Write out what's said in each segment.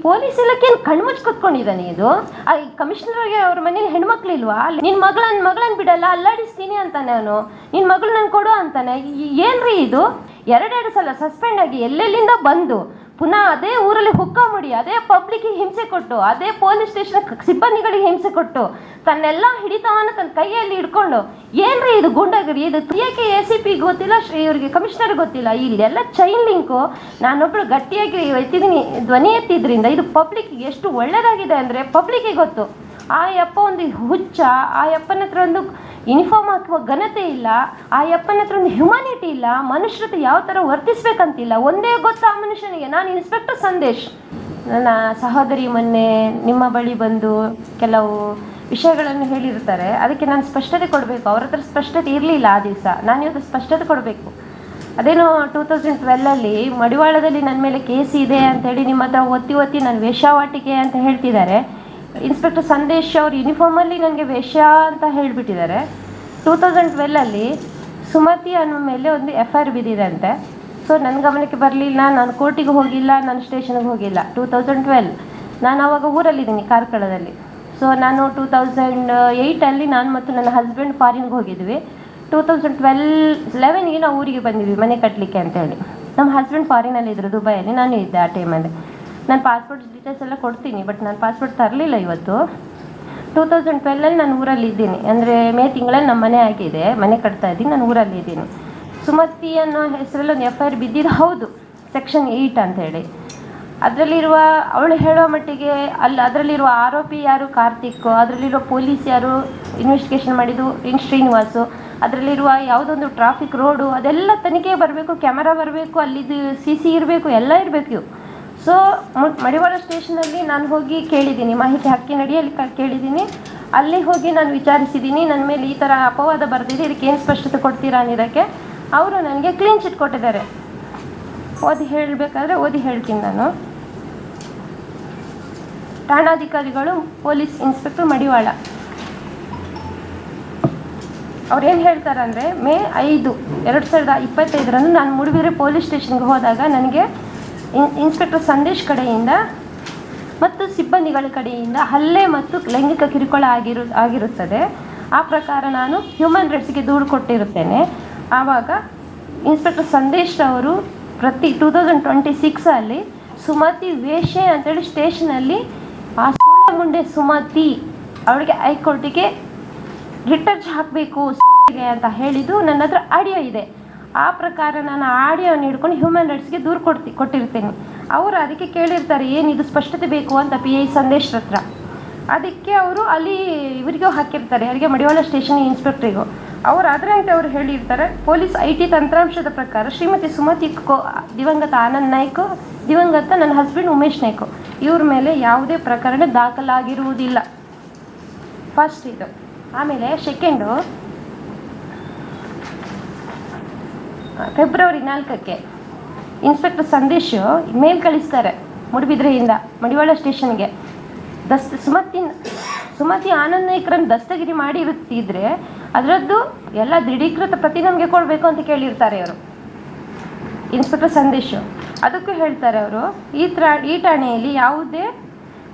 Police ಇಲಾಖೆಯನ್ನು ಕಣ್ಮುಚ್ಚಿ ಕೂತ್ಕೊಂಡಿದ್ದಾನೆ. ಇದು ಕಮಿಷನರ್ಗೆ ಅವ್ರ ಮನೇಲಿ ಹೆಣ್ಮಕ್ಳಿಲ್ವಾ? ನಿನ್ನ ಮಗಳನ್ನ ಬಿಡಲ್ಲ, ಅಲ್ಲಾಡಿಸ್ತೀನಿ ಅಂತಾನೆ ಅವನು. ನಿನ್ನ ಮಗಳು ನನ್ಗೆ ಕೊಡು ಅಂತಾನೆ. ಏನ್ರಿ ಇದು? ಎರಡೆರಡು ಸಲ ಸಸ್ಪೆಂಡ್ ಆಗಿ ಎಲ್ಲೆಲ್ಲಿಂದ ಬಂದು ಪುನಃ ಅದೇ ಊರಲ್ಲಿ ಹುಕ್ಕ ಮುಡಿ, ಅದೇ ಪಬ್ಲಿಕ್ಕಿಗೆ ಹಿಂಸೆ ಕೊಟ್ಟು, ಅದೇ ಪೊಲೀಸ್ ಸ್ಟೇಷನ್ ಸಿಬ್ಬಂದಿಗಳಿಗೆ ಹಿಂಸೆ ಕೊಟ್ಟು, ತನ್ನೆಲ್ಲ ಹಿಡಿತವನ್ನ ತನ್ನ ಕೈಯಲ್ಲಿ ಹಿಡ್ಕೊಂಡು, ಏನ್ರಿ ಇದು ಗೂಂಡಾಗಿರಿ? ಇದು ಯಾಕೆ ACP ಗೊತ್ತಿಲ್ಲ, ಇವ್ರಿಗೆ ಕಮಿಷನರ್ ಗೊತ್ತಿಲ್ಲ? ಇಲ್ಲೆಲ್ಲ ಚೈನ್ ಲಿಂಕು. ನಾನೊಬ್ಳು ಗಟ್ಟಿಯಾಗಿ ಎತ್ತಿದ್ದೀನಿ, ಧ್ವನಿ ಎತ್ತಿದ್ರಿಂದ ಇದು ಪಬ್ಲಿಕ್ಗೆ ಎಷ್ಟು ಒಳ್ಳೇದಾಗಿದೆ ಅಂದರೆ ಪಬ್ಲಿಕ್ಕಿಗೆ ಗೊತ್ತು. ಆ ಯಪ್ಪ ಒಂದು ಹುಚ್ಚ, ಆ ಯಪ್ಪನ ಹತ್ರ ಒಂದು ಯೂನಿಫಾರ್ಮ್ ಹಾಕುವ ಘನತೆ ಇಲ್ಲ, ಆ ಯಪ್ಪನ ಹತ್ರ ಒಂದು ಹ್ಯುಮಾನಿಟಿ ಇಲ್ಲ, ಮನುಷ್ಯರತೆ ಯಾವ ಥರ ವರ್ತಿಸ್ಬೇಕಂತಿಲ್ಲ. ಒಂದೇ ಗೊತ್ತು ಆ ಮನುಷ್ಯನಿಗೆ. ನಾನು ಇನ್ಸ್ಪೆಕ್ಟರ್ ಸಂದೇಶ್. ನನ್ನ ಸಹೋದರಿ ಮೊನ್ನೆ ನಿಮ್ಮ ಬಳಿ ಬಂದು ಕೆಲವು ವಿಷಯಗಳನ್ನು ಹೇಳಿರ್ತಾರೆ. ಅದಕ್ಕೆ ನಾನು ಸ್ಪಷ್ಟತೆ ಕೊಡಬೇಕು. ಅವ್ರ ಹತ್ರ ಸ್ಪಷ್ಟತೆ ಇರಲಿಲ್ಲ ಆ ದಿವಸ. ನಾನು ಇವತ್ತು ಸ್ಪಷ್ಟತೆ ಕೊಡಬೇಕು. ಅದೇನೋ 2012 ಮಡಿವಾಳದಲ್ಲಿ ನನ್ನ ಮೇಲೆ ಕೇಸ್ ಇದೆ ಅಂಥೇಳಿ ನಿಮ್ಮ ಹತ್ರ ಒತ್ತಿ ನಾನು ವೇಶ್ಯಾವಾಟಿಕೆ ಅಂತ ಹೇಳ್ತಿದ್ದಾರೆ. ಇನ್ಸ್ಪೆಕ್ಟರ್ ಸಂದೇಶ್ ಅವ್ರ ಯೂನಿಫಾರ್ಮಲ್ಲಿ ನನಗೆ ವೇಶ್ಯ ಅಂತ ಹೇಳಿಬಿಟ್ಟಿದ್ದಾರೆ. 2012 ಸುಮತಿ ಅನ್ನೋ ಮೇಲೆ ಒಂದು FIR ಬಿದ್ದಿದೆ. ಸೊ ನನ್ನ ಗಮನಕ್ಕೆ ಬರಲಿಲ್ಲ, ನಾನು ಕೋರ್ಟಿಗೆ ಹೋಗಿಲ್ಲ, ನಾನು ಸ್ಟೇಷನ್ಗೆ ಹೋಗಿಲ್ಲ. 2012 ನಾನು ಆವಾಗ ಊರಲ್ಲಿದ್ದೀನಿ, ಕಾರ್ಕಳದಲ್ಲಿ. ಸೊ ನಾನು 2008 ನಾನು ಮತ್ತು ನನ್ನ ಹಸ್ಬೆಂಡ್ ಫಾರಿನ್ಗೆ ಹೋಗಿದ್ವಿ. 2011 ನಾವು ಊರಿಗೆ ಬಂದಿದ್ವಿ ಮನೆ ಕಟ್ಟಲಿಕ್ಕೆ ಅಂತೇಳಿ. ನಮ್ಮ ಹಸ್ಬೆಂಡ್ ಫಾರಿನಲ್ಲಿದ್ದರು, ದುಬೈಯಲ್ಲಿ. ನಾನು ಇದ್ದೆ ಆ ಟೈಮಲ್ಲಿ. ನಾನು ಪಾಸ್ಪೋರ್ಟ್ ಡೀಟೇಲ್ಸ್ ಎಲ್ಲ ಕೊಡ್ತೀನಿ, ಬಟ್ ನಾನು ಪಾಸ್ಪೋರ್ಟ್ ತರಲಿಲ್ಲ ಇವತ್ತು. 2012 ನಾನು ಊರಲ್ಲಿ ಇದ್ದೀನಿ, ಅಂದರೆ ಮೇ ತಿಂಗಳಲ್ಲಿ ನಮ್ಮ ಮನೆ ಆಗಿದೆ, ಮನೆ ಕಟ್ತಾ ಇದ್ದೀನಿ, ನಾನು ಊರಲ್ಲಿ ಇದ್ದೀನಿ. ಸುಮತಿ ಅನ್ನೋ ಹೆಸರಲ್ಲಿ ಒಂದು FIR ಬಿದ್ದಿದ್ದು ಹೌದು, Section 8 ಅಂಥೇಳಿ. ಅದರಲ್ಲಿರುವ ಅವಳು ಹೇಳೋ ಮಟ್ಟಿಗೆ ಅದರಲ್ಲಿರುವ ಆರೋಪಿ ಯಾರು? ಕಾರ್ತಿಕ್. ಅದರಲ್ಲಿರುವ ಪೊಲೀಸ್ ಯಾರು ಇನ್ವೆಸ್ಟಿಗೇಷನ್ ಮಾಡಿದ್ದು? ಶ್ರೀನಿವಾಸು. ಅದರಲ್ಲಿರುವ ಯಾವುದೊಂದು ಟ್ರಾಫಿಕ್ ರೋಡು ಅದೆಲ್ಲ ತನಿಖೆ ಬರಬೇಕು, ಕ್ಯಾಮರಾ ಬರಬೇಕು, ಅಲ್ಲಿದ್ದು CC ಇರಬೇಕು, ಎಲ್ಲ ಇರಬೇಕು ಇವು. ಸೊ ಮಡಿವಾಳ ಸ್ಟೇಷನಲ್ಲಿ ನಾನು ಹೋಗಿ ಕೇಳಿದ್ದೀನಿ, ಮಾಹಿತಿ ಹಕ್ಕಿನಡಿಯಲ್ಲಿ ಕೇಳಿದ್ದೀನಿ. ಅಲ್ಲಿ ಹೋಗಿ ನಾನು ವಿಚಾರಿಸಿದ್ದೀನಿ, ನನ್ನ ಮೇಲೆ ಈ ಥರ ಅಪವಾದ ಬರೆದಿದೆ, ಇದಕ್ಕೆ ಏನು ಸ್ಪಷ್ಟತೆ ಕೊಡ್ತೀರಾ ಅನ್ನೋದಕ್ಕೆ ಅವರು ನನಗೆ ಕ್ಲೀನ್ ಚಿಟ್ ಕೊಟ್ಟಿದ್ದಾರೆ. ಓದಿ ಹೇಳ್ತೀನಿ ನಾನು. ಠಾಣಾಧಿಕಾರಿಗಳು ಪೊಲೀಸ್ ಇನ್ಸ್ಪೆಕ್ಟರ್ ಮಡಿವಾಳ ಅವ್ರೇನು ಹೇಳ್ತಾರೆ ಅಂದರೆ, ಮೇ 5, 2025 ನಾನು ಮೂಡುಬಿದಿರೆ ಪೊಲೀಸ್ ಸ್ಟೇಷನ್ಗೆ ಹೋದಾಗ ನನಗೆ ಇನ್ಸ್ಪೆಕ್ಟರ್ ಸಂದೇಶ್ ಕಡೆಯಿಂದ ಮತ್ತು ಸಿಬ್ಬಂದಿಗಳ ಕಡೆಯಿಂದ ಹಲ್ಲೆ ಮತ್ತು ಲೈಂಗಿಕ ಕಿರುಕುಳ ಆಗಿರುತ್ತದೆ. ಆ ಪ್ರಕಾರ ನಾನು ಹ್ಯೂಮನ್ ರೈಟ್ಸ್ಗೆ ದೂರು ಕೊಟ್ಟಿರುತ್ತೇನೆ. ಆವಾಗ ಇನ್ಸ್ಪೆಕ್ಟರ್ ಸಂದೇಶ್ ಅವರು 2026 ಸುಮತಿ ವೇಶ್ಯೆ ಅಂತೇಳಿ ಸ್ಟೇಷನಲ್ಲಿ ಆ ಮುಂಡೆ ಸುಮತಿ ಅವಳಿಗೆ ಹೈಕೋರ್ಟಿಗೆ ರಿಟರ್ಚ್ ಹಾಕಬೇಕು ಅಂತ ಹೇಳಿದ್ದು ನನ್ನ ಹತ್ರ ಆಡಿಯೋ ಇದೆ. ಆ ಪ್ರಕಾರ ನಾನು ಆಡಿಯೋನ ಹಿಡ್ಕೊಂಡು ಹ್ಯೂಮನ್ ರೈಟ್ಸ್ಗೆ ದೂರು ಕೊಟ್ಟಿರ್ತೇನೆ. ಅವರು ಅದಕ್ಕೆ ಕೇಳಿರ್ತಾರೆ, ಏನಿದು ಸ್ಪಷ್ಟತೆ ಬೇಕು ಅಂತ PI ಸಂದೇಶ್ ಹತ್ರ. ಅದಕ್ಕೆ ಅವರು ಅಲ್ಲಿ ಇವರಿಗೂ ಹಾಕಿರ್ತಾರೆ, ಯಾರಿಗೆ? ಮಡಿವಾಳ ಸ್ಟೇಷನ್ ಇನ್ಸ್ಪೆಕ್ಟ್ರಿಗೂ. ಅವರು ಅದರಂತೆ ಅವರು ಹೇಳಿರ್ತಾರೆ, ಪೊಲೀಸ್ IT ತಂತ್ರಾಂಶದ ಪ್ರಕಾರ ಶ್ರೀಮತಿ ಸುಮತಿ ದಿವಂಗತ ಆನಂದ್ ನಾಯ್ಕು, ದಿವಂಗತ ನನ್ನ ಹಸ್ಬೆಂಡ್ ಉಮೇಶ್ ನಾಯ್ಕು, ಇವ್ರ ಮೇಲೆ ಯಾವುದೇ ಪ್ರಕರಣ ದಾಖಲಾಗಿರುವುದಿಲ್ಲ. ಫಸ್ಟ್ ಇದು. ಆಮೇಲೆ ಸೆಕೆಂಡು, ಫೆಬ್ರವರಿ 4 ಇನ್ಸ್ಪೆಕ್ಟರ್ ಸಂದೇಶ್ ಮೇಲ್ ಕಳಿಸ್ತಾರೆ ಮೂಡುಬಿದ್ರೆಯಿಂದ ಮಡಿವಾಳ ಸ್ಟೇಷನ್ಗೆ. ಸುಮತಿ ಆನಂದ್ ನಾಯ್ಕರನ್ನು ದಸ್ತಗಿರಿ ಮಾಡಿ ಇರುತ್ತಿದ್ರೆ ಅದರದ್ದು ಎಲ್ಲ ದೃಢೀಕೃತ ಪ್ರತಿ ನಮಗೆ ಕೊಡಬೇಕು ಅಂತ ಕೇಳಿರ್ತಾರೆ ಅವರು, ಇನ್ಸ್ಪೆಕ್ಟರ್ ಸಂದೇಶ್. ಅದಕ್ಕೂ ಹೇಳ್ತಾರೆ ಅವರು, ಈ ಠಾಣೆಯಲ್ಲಿ ಯಾವುದೇ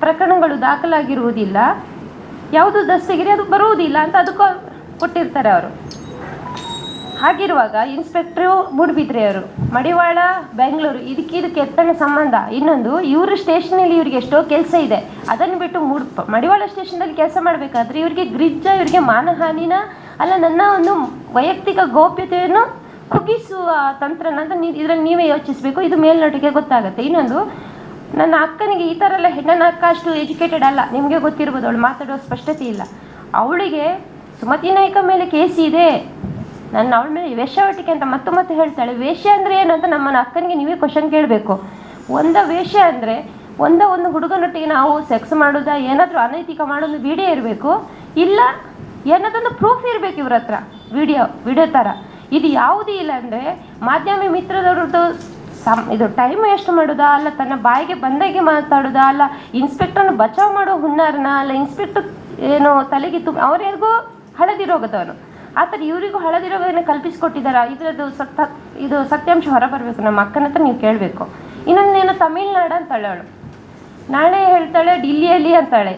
ಪ್ರಕರಣಗಳು ದಾಖಲಾಗಿರುವುದಿಲ್ಲ, ಯಾವುದು ದಸ್ತಗಿರಿ ಅದು ಬರುವುದಿಲ್ಲ ಅಂತ ಅದಕ್ಕೂ ಕೊಟ್ಟಿರ್ತಾರೆ ಅವರು. ಹಾಗಿರುವಾಗ ಇನ್ಸ್ಪೆಕ್ಟ್ರು ಮೂಡುಬಿದ್ರೆಯವರು, ಮಡಿವಾಳ ಬೆಂಗಳೂರು, ಇದಕ್ಕೆ ಎತ್ತಣ ಸಂಬಂಧ. ಇನ್ನೊಂದು, ಇವರು ಸ್ಟೇಷನಲ್ಲಿ ಇವ್ರಿಗೆ ಎಷ್ಟೋ ಕೆಲಸ ಇದೆ, ಅದನ್ನು ಬಿಟ್ಟು ಮಡಿವಾಳ ಸ್ಟೇಷನಲ್ಲಿ ಕೆಲಸ ಮಾಡಬೇಕಾದ್ರೆ ಇವ್ರಿಗೆ ಇವ್ರಿಗೆ ಮಾನಹಾನಿನ ಅಲ್ಲ, ನನ್ನ ಒಂದು ವೈಯಕ್ತಿಕ ಗೌಪ್ಯತೆಯನ್ನು ಕುಗ್ಗಿಸುವ ತಂತ್ರನ ಅಂತ ಇದರಲ್ಲಿ ನೀವೇ ಯೋಚಿಸಬೇಕು. ಇದು ಮೇಲ್ನೋಟಿಗೆ ಗೊತ್ತಾಗುತ್ತೆ. ಇನ್ನೊಂದು, ನನ್ನ ಅಕ್ಕನಿಗೆ ಈ ಥರ ಎಲ್ಲ, ನನ್ನ ಅಕ್ಕ ಅಷ್ಟು ಎಜುಕೇಟೆಡ್ ಅಲ್ಲ, ನಿಮಗೆ ಗೊತ್ತಿರ್ಬೋದು, ಅವಳು ಮಾತಾಡೋ ಸ್ಪಷ್ಟತೆ ಇಲ್ಲ. ಅವಳಿಗೆ ಸುಮತಿ ನಾಯ್ಕ ಮೇಲೆ ಕೇಸ್ ಇದೆ, ಅವಳ ಮೇಲೆ ವೇಶ್ಯಾವಾಟಿಕೆ ಅಂತ ಮತ್ತೆ ಹೇಳ್ತಾಳೆ. ವೇಶ್ಯ ಅಂದರೆ ಏನು ಅಂತ ನಮ್ಮ ಅಕ್ಕನಿಗೆ ನೀವೇ ಕ್ವಶನ್ ಕೇಳಬೇಕು. ವೇಶ್ಯ ಅಂದರೆ ಒಂದು ಹುಡುಗನೊಟ್ಟಿಗೆ ನಾವು ಸೆಕ್ಸ್ ಮಾಡೋದಾ, ಏನಾದರೂ ಅನೈತಿಕ ಮಾಡೋದು ವಿಡಿಯೋ ಇರಬೇಕು, ಇಲ್ಲ ಏನಾದೊಂದು ಪ್ರೂಫ್ ಇರಬೇಕು ಇವ್ರ ಹತ್ರ, ವಿಡಿಯೋ ಥರ. ಇದು ಯಾವುದೂ ಇಲ್ಲ ಅಂದರೆ ಮಾಧ್ಯಮ ಮಿತ್ರದವ್ರದ್ದು ಇದು ಟೈಮ್ ವೇಸ್ಟ್ ಮಾಡೋದಾ, ಅಲ್ಲ ತನ್ನ ಬಾಯಿಗೆ ಬಂದಾಗೆ ಮಾತಾಡೋದಾ, ಅಲ್ಲ ಇನ್ಸ್ಪೆಕ್ಟರ್ನ ಬಚಾವ್ ಮಾಡೋ ಹುನ್ನಾರನ, ಅಲ್ಲ ಇನ್ಸ್ಪೆಕ್ಟರ್ ಏನೋ ತಲೆಗೆ ಅವ್ರಿಗೂ ಹಳದಿ ರೋಗದವನು, ಆ ಥರ ಇವರಿಗೂ ಹಳದಿ ರೋಗವನ್ನು ಕಲ್ಪಿಸಿಕೊಟ್ಟಿದ್ದಾರೆ. ಇದು ಸತ್ಯಾಂಶ ಹೊರಬರಬೇಕು. ನಮ್ಮ ಅಕ್ಕನ ಹತ್ರ ನೀವು ಕೇಳಬೇಕು. ಇನ್ನೊಂದೇನು, ತಮಿಳ್ನಾಡು ಅಂತಳೆ ಅವಳು, ನಾಳೆ ಹೇಳ್ತಾಳೆ ಡಿಲ್ಲಿಯಲ್ಲಿ ಅಂತಾಳೆ,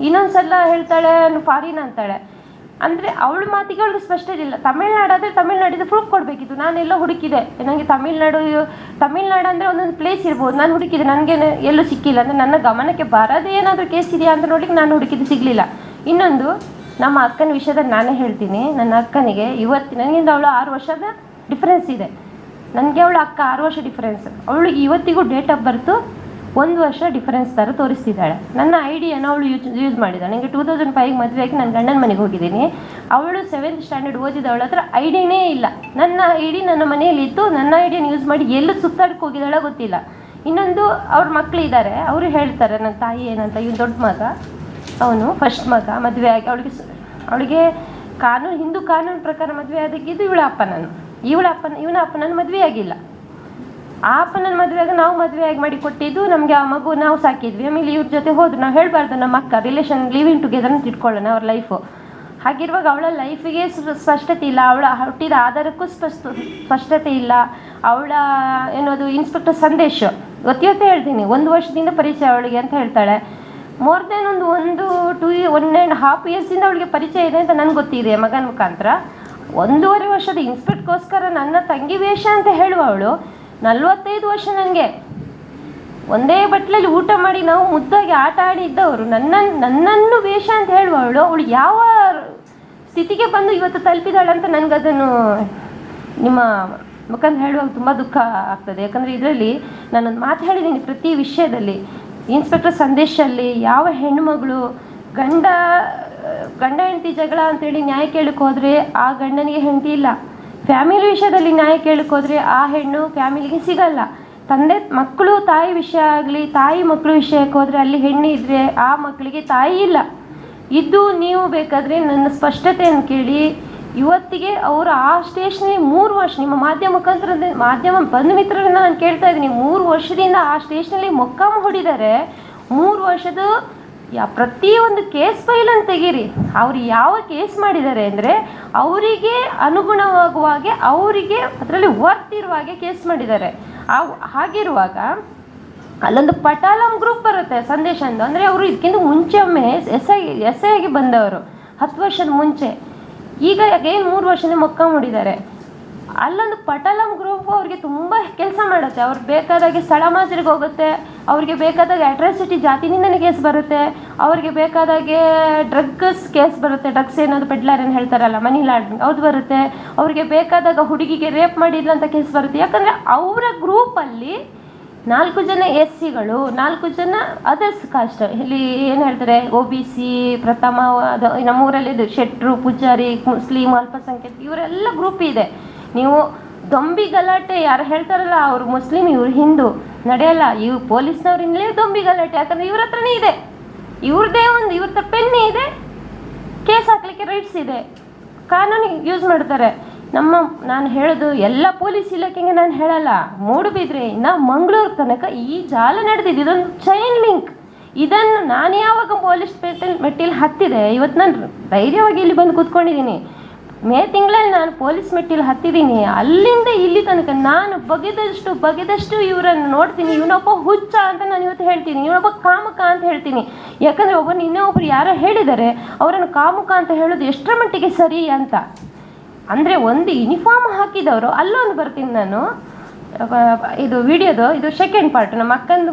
ಇನ್ನೊಂದು ಸಲ ಹೇಳ್ತಾಳೆ ಫಾರಿನ್ ಅಂತಾಳೆ. ಅಂದರೆ ಅವಳ ಮಾತಿಗೆ ಅವಳಿಗೆ ಸ್ಪಷ್ಟತೆ ಇಲ್ಲ. ತಮಿಳ್ನಾಡಾದರೆ ತಮಿಳ್ನಾಡಿದ್ದು ಪ್ರೂಫ್ ಕೊಡಬೇಕಿತ್ತು. ನಾನೆಲ್ಲ ಹುಡುಕಿದೆ, ನನಗೆ ತಮಿಳ್ನಾಡು ಅಂದರೆ ಒಂದೊಂದು ಪ್ಲೇಸ್ ಇರ್ಬೋದು, ನಾನು ಹುಡುಕಿದೆ, ನನಗೆ ಎಲ್ಲೂ ಸಿಕ್ಕಿಲ್ಲ. ಅಂದರೆ ನನ್ನ ಗಮನಕ್ಕೆ ಬರೋದೇ ಏನಾದರೂ ಕೇಸ್ ಇದೆಯಾ ಅಂತ ನೋಡ್ಲಿಕ್ಕೆ ನಾನು ಹುಡುಕಿದ್ದು ಸಿಗಲಿಲ್ಲ. ಇನ್ನೊಂದು, ನಮ್ಮ ಅಕ್ಕನ ವಿಷಯದಲ್ಲಿ ನಾನೇ ಹೇಳ್ತೀನಿ. ನನ್ನ ಅಕ್ಕನಿಗೆ ನನಗಿಂದ ಅವಳು 6 ವರ್ಷದ ಡಿಫ್ರೆನ್ಸ್ ಇದೆ. ನನಗೆ ಅವಳು ಅಕ್ಕ 6 ವರ್ಷ ಡಿಫ್ರೆನ್ಸ್. ಅವಳು ಇವತ್ತಿಗೂ ಡೇಟ್ ಆಫ್ ಬರ್ತು 1 ವರ್ಷ ಡಿಫರೆನ್ಸ್ ಥರ ತೋರಿಸ್ತಿದ್ದಾಳೆ. ನನ್ನ ಐಡಿಯನ್ನು ಅವಳು ಯೂಸ್ ಮಾಡಿದ್ದಾಳೆ. ನನಗೆ 2005 ಮದುವೆ ಆಗಿ ನನ್ನ ಗಂಡನ ಮನೆಗೆ ಹೋಗಿದ್ದೀನಿ. ಅವಳು 7th ಸ್ಟ್ಯಾಂಡರ್ಡ್ ಓದಿದವಳ ಹತ್ರ ಐಡಿನೇ ಇಲ್ಲ. ನನ್ನ ಐಡಿ ನನ್ನ ಮನೆಯಲ್ಲಿತ್ತು. ನನ್ನ ಐಡಿಯನ್ನು ಯೂಸ್ ಮಾಡಿ ಎಲ್ಲೂ ಸುತ್ತಾಡಕ್ಕೆ ಹೋಗಿದ್ದಾಳೆ ಗೊತ್ತಿಲ್ಲ. ಇನ್ನೊಂದು, ಅವ್ರ ಮಕ್ಕಳು ಇದ್ದಾರೆ, ಅವರು ಹೇಳ್ತಾರೆ ನನ್ನ ತಾಯಿ ಏನಂತ, ಇವ್ನು ದೊಡ್ಡ ಮಗ, ಅವನು ಫಸ್ಟ್ ಮಗ, ಮದುವೆ ಆಗಿ ಅವಳಿಗೆ ಹಿಂದೂ ಕಾನೂನು ಪ್ರಕಾರ ಮದುವೆ ಆದಾಗಿದ್ದು ಇವಳ ಅಪ್ಪನನ್ನು ಮದುವೆ ಆಗಿಲ್ಲ. ಆ ಅಪ್ಪನ ಮದುವೆಯಾಗ ನಾವು ಮದುವೆಯಾಗಿ ಮಾಡಿ ಕೊಟ್ಟಿದ್ದು, ನಮಗೆ ಆ ಮಗು ನಾವು ಸಾಕಿದ್ವಿ. ಆಮೇಲೆ ಇವ್ರ ಜೊತೆ ಹೋದ್ರು. ನಾವು ಹೇಳಬಾರ್ದು ನಮ್ಮ ಅಕ್ಕ ರಿಲೇಷನ್ ಲಿವಿಂಗ್ ಟುಗೆದರ್ ಅಂತ ಇಟ್ಕೊಳ್ಳೋಣ ಅವ್ರ ಲೈಫು. ಹಾಗಿರುವಾಗ ಅವಳ ಲೈಫಿಗೆ ಸ್ಪಷ್ಟತೆ ಇಲ್ಲ, ಅವಳ ಹುಟ್ಟಿದ ಆಧಾರಕ್ಕೂ ಸ್ಪಷ್ಟತೆ ಇಲ್ಲ. ಅವಳ ಏನೋದು ಇನ್ಸ್ಪೆಕ್ಟರ್ ಸಂದೇಶ್ ಗೊತ್ತಿರುತ್ತೆ ಹೇಳ್ತೀನಿ, 1 ವರ್ಷದಿಂದ ಪರಿಚಯ ಅವಳಿಗೆ ಅಂತ ಹೇಳ್ತಾಳೆ. ಮೋರ್ ದೆನ್ ಒಂದು 1.5 ಇಯರ್ಸಿಂದ ಅವಳಿಗೆ ಪರಿಚಯ ಇದೆ ಅಂತ ನನಗೆ ಗೊತ್ತಿದೆ ಮಗನ ಮುಖಾಂತರ. 1.5 ವರ್ಷದ ಇನ್ಸ್ಪೆಕ್ಟ್ಗೋಸ್ಕರ ನನ್ನ ತಂಗಿ ವೇಷ ಅಂತ ಹೇಳುವವಳು 45 ವರ್ಷ ನನಗೆ ಒಂದೇ ಬಟ್ಲಲ್ಲಿ ಊಟ ಮಾಡಿ ನಾವು ಮುದ್ದಾಗಿ ಆಟ ಆಡಿದ್ದವರು ನನ್ನನ್ನು ವೇಷ ಅಂತ ಹೇಳುವವಳು ಅವಳು ಯಾವ ಸ್ಥಿತಿಗೆ ಬಂದು ಇವತ್ತು ತಲುಪಿದಾಳೆ ಅಂತ ನನಗದನ್ನು ನಿಮ್ಮ ಮುಖಾಂತರ ಹೇಳುವಾಗ ತುಂಬ ದುಃಖ ಆಗ್ತದೆ. ಯಾಕಂದರೆ ಇದರಲ್ಲಿ ನಾನೊಂದು ಮಾತು ಹೇಳಿದ್ದೀನಿ, ಪ್ರತಿ ವಿಷಯದಲ್ಲಿ ಇನ್ಸ್ಪೆಕ್ಟರ್ ಸಂದೇಶಲ್ಲಿ ಯಾವ ಹೆಣ್ಣುಮಗಳು ಗಂಡ ಹೆಂಡತಿ ಜಗಳ ಅಂತೇಳಿ ನ್ಯಾಯ ಕೇಳಕ್ಕೆ ಹೋದರೆ ಆ ಗಂಡನಿಗೆ ಹೆಂಡತಿ ಇಲ್ಲ. ಫ್ಯಾಮಿಲಿ ವಿಷಯದಲ್ಲಿ ನ್ಯಾಯ ಕೇಳಕ್ಕೆ ಹೋದರೆ ಆ ಹೆಣ್ಣು ಫ್ಯಾಮಿಲಿಗೆ ಸಿಗಲ್ಲ. ತಂದೆ ಮಕ್ಕಳು ತಾಯಿ ವಿಷಯ ಆಗಲಿ, ತಾಯಿ ಮಕ್ಕಳು ವಿಷಯಕ್ಕೆ ಹೋದರೆ ಅಲ್ಲಿ ಹೆಣ್ಣು ಇದ್ದರೆ ಆ ಮಕ್ಕಳಿಗೆ ತಾಯಿ ಇಲ್ಲ. ಇದು ನೀವು ಬೇಕಾದರೆ ನನ್ನ ಸ್ಪಷ್ಟತೆಯನ್ನು ಕೇಳಿ. ಇವತ್ತಿಗೆ ಅವರು ಆ ಸ್ಟೇಷನಲ್ಲಿ 3 ವರ್ಷ, ನಿಮ್ಮ ಮಾಧ್ಯಮ ಬಂಧು ಮಿತ್ರರನ್ನ ನಾನು ಕೇಳ್ತಾ ಇದ್ದೀನಿ, 3 ವರ್ಷದಿಂದ ಆ ಸ್ಟೇಷನಲ್ಲಿ ಮೊಕ್ಕಾಮ ಹೊಡಿದ್ದಾರೆ. 3 ವರ್ಷದ ಪ್ರತಿಯೊಂದು ಕೇಸ್ ಫೈಲನ್ನು ತೆಗೀರಿ. ಅವರು ಯಾವ ಕೇಸ್ ಮಾಡಿದ್ದಾರೆ ಅಂದರೆ ಅವರಿಗೆ ಅನುಗುಣವಾಗುವ ಹಾಗೆ, ಅವರಿಗೆ ಅದರಲ್ಲಿ ವರ್ತ್ ಇರುವ ಹಾಗೆ ಕೇಸ್ ಮಾಡಿದ್ದಾರೆ. ಹಾಗಿರುವಾಗ ಅಲ್ಲೊಂದು ಪಟಾಲಂ ಗ್ರೂಪ್ ಬರುತ್ತೆ ಸಂದೇಶ ಅಂತ. ಅಂದರೆ ಅವರು ಇದಕ್ಕಿಂತ ಮುಂಚೆ ಒಮ್ಮೆ ಎಸ್ ಐ ಆಗಿ ಬಂದವರು 10 ವರ್ಷದ ಮುಂಚೆ. ಈಗ ಏನು 3 ವರ್ಷದಿಂದ ಮೊಕ್ಕ ಮಾಡಿದ್ದಾರೆ. ಅಲ್ಲೊಂದು ಪಟಾಲಂ ಗ್ರೂಪ್ ಅವ್ರಿಗೆ ತುಂಬ ಕೆಲಸ ಮಾಡುತ್ತೆ. ಅವ್ರಿಗೆ ಬೇಕಾದಾಗೆ ಸ್ಥಳ ಮಾಜರಿಗೆ ಹೋಗುತ್ತೆ, ಅವ್ರಿಗೆ ಬೇಕಾದಾಗ ಅಟ್ರಾಸಿಟಿ ಜಾತಿನಿಂದನೇ ಕೇಸ್ ಬರುತ್ತೆ, ಅವ್ರಿಗೆ ಬೇಕಾದಾಗೆ ಡ್ರಗ್ಸ್ ಕೇಸ್ ಬರುತ್ತೆ, ಡ್ರಗ್ಸ್ ಏನಾದ್ರು ಪೆಡ್ಲರ್ ಏನು ಹೇಳ್ತಾರಲ್ಲ ಮನಿ ಲಾಂಡ್ರಿಂಗ್ ಅದು ಬರುತ್ತೆ, ಅವ್ರಿಗೆ ಬೇಕಾದಾಗ ಹುಡುಗಿಗೆ ರೇಪ್ ಮಾಡಿಲ್ಲ ಅಂತ ಕೇಸ್ ಬರುತ್ತೆ. ಯಾಕಂದರೆ ಅವರ ಗ್ರೂಪಲ್ಲಿ 4 ಜನ SCಗಳು, 4 ಜನ ಅದರ್ಸ್ ಕಾಸ್ಟ್, ಇಲ್ಲಿ ಏನು ಹೇಳ್ತಾರೆ OBC ಪ್ರಥಮ, ಅದು ನಮ್ಮೂರಲ್ಲಿ ಇದು ಶೆಟ್ರು, ಪೂಜಾರಿ, ಮುಸ್ಲಿಂ, ಅಲ್ಪಸಂಖ್ಯಾತ, ಇವರೆಲ್ಲ ಗ್ರೂಪ್ ಇದೆ. ನೀವು ದೊಂಬಿ ಗಲಾಟೆ ಯಾರು ಹೇಳ್ತಾರಲ್ಲ ಅವರು ಮುಸ್ಲಿಂ ಇವ್ರು ಹಿಂದೂ ನಡೆಯಲ್ಲ. ಇವು ಪೊಲೀಸ್ನವ್ರಿಂದಲೇ ದೊಂಬಿ ಗಲಾಟೆ. ಯಾಕಂದರೆ ಇವ್ರ ಹತ್ರನೇ ಇದೆ, ಇವ್ರದ್ದೇ ಒಂದು ಇವ್ರ ಹತ್ರ ಪೆನ್ ಇದೆ, ಕೇಸ್ ಹಾಕ್ಲಿಕ್ಕೆ ರೈಟ್ಸ್ ಇದೆ, ಕಾನೂನಿಗೆ ಯೂಸ್ ಮಾಡ್ತಾರೆ. ನಾನು ಹೇಳೋದು ಎಲ್ಲ ಪೊಲೀಸ್ ಇಲಾಖೆಗೆ ನಾನು ಹೇಳಲ್ಲ, ಮೂಡುಬಿದ್ರೆಯಿಂದ ಮಂಗಳೂರು ತನಕ ಈ ಜಾಲ ನಡೆದಿದ್ದು. ಇದೊಂದು ಚೈನ್ ಲಿಂಕ್. ಇದನ್ನು ನಾನು ಯಾವಾಗ ಪೊಲೀಸ್ ಮೆಟ್ಟಿಲು ಹತ್ತಿದೆ, ಇವತ್ತು ನಾನು ಧೈರ್ಯವಾಗಿ ಇಲ್ಲಿ ಬಂದು ಕೂತ್ಕೊಂಡಿದ್ದೀನಿ. ಮೇ ತಿಂಗಳಲ್ಲಿ ನಾನು ಪೊಲೀಸ್ ಮೆಟ್ಟಿಲು ಹತ್ತಿದ್ದೀನಿ. ಅಲ್ಲಿಂದ ಇಲ್ಲಿ ತನಕ ನಾನು ಬಗೆದಷ್ಟು ಇವರನ್ನು ನೋಡ್ತೀನಿ. ಇವನೊಬ್ಬ ಹುಚ್ಚ ಅಂತ ನಾನು ಇವತ್ತು ಹೇಳ್ತೀನಿ, ಇವನೊಬ್ಬ ಕಾಮುಕ ಅಂತ ಹೇಳ್ತೀನಿ. ಯಾಕಂದರೆ ಇನ್ನೊಬ್ಬರು ಯಾರೋ ಹೇಳಿದ್ದಾರೆ ಅವರನ್ನು ಕಾಮುಕ ಅಂತ ಹೇಳೋದು ಎಷ್ಟರ ಮಟ್ಟಿಗೆ ಸರಿ ಅಂತ. ಅಂದರೆ ಒಂದು ಯೂನಿಫಾರ್ಮ್ ಹಾಕಿದವರು, ಅಲ್ಲೊಂದು ಬರ್ತೀನಿ ನಾನು, ಇದು ವಿಡಿಯೋದು ಇದು ಸೆಕೆಂಡ್ ಪಾರ್ಟ್. ನಮ್ಮ ಅಕ್ಕಂದು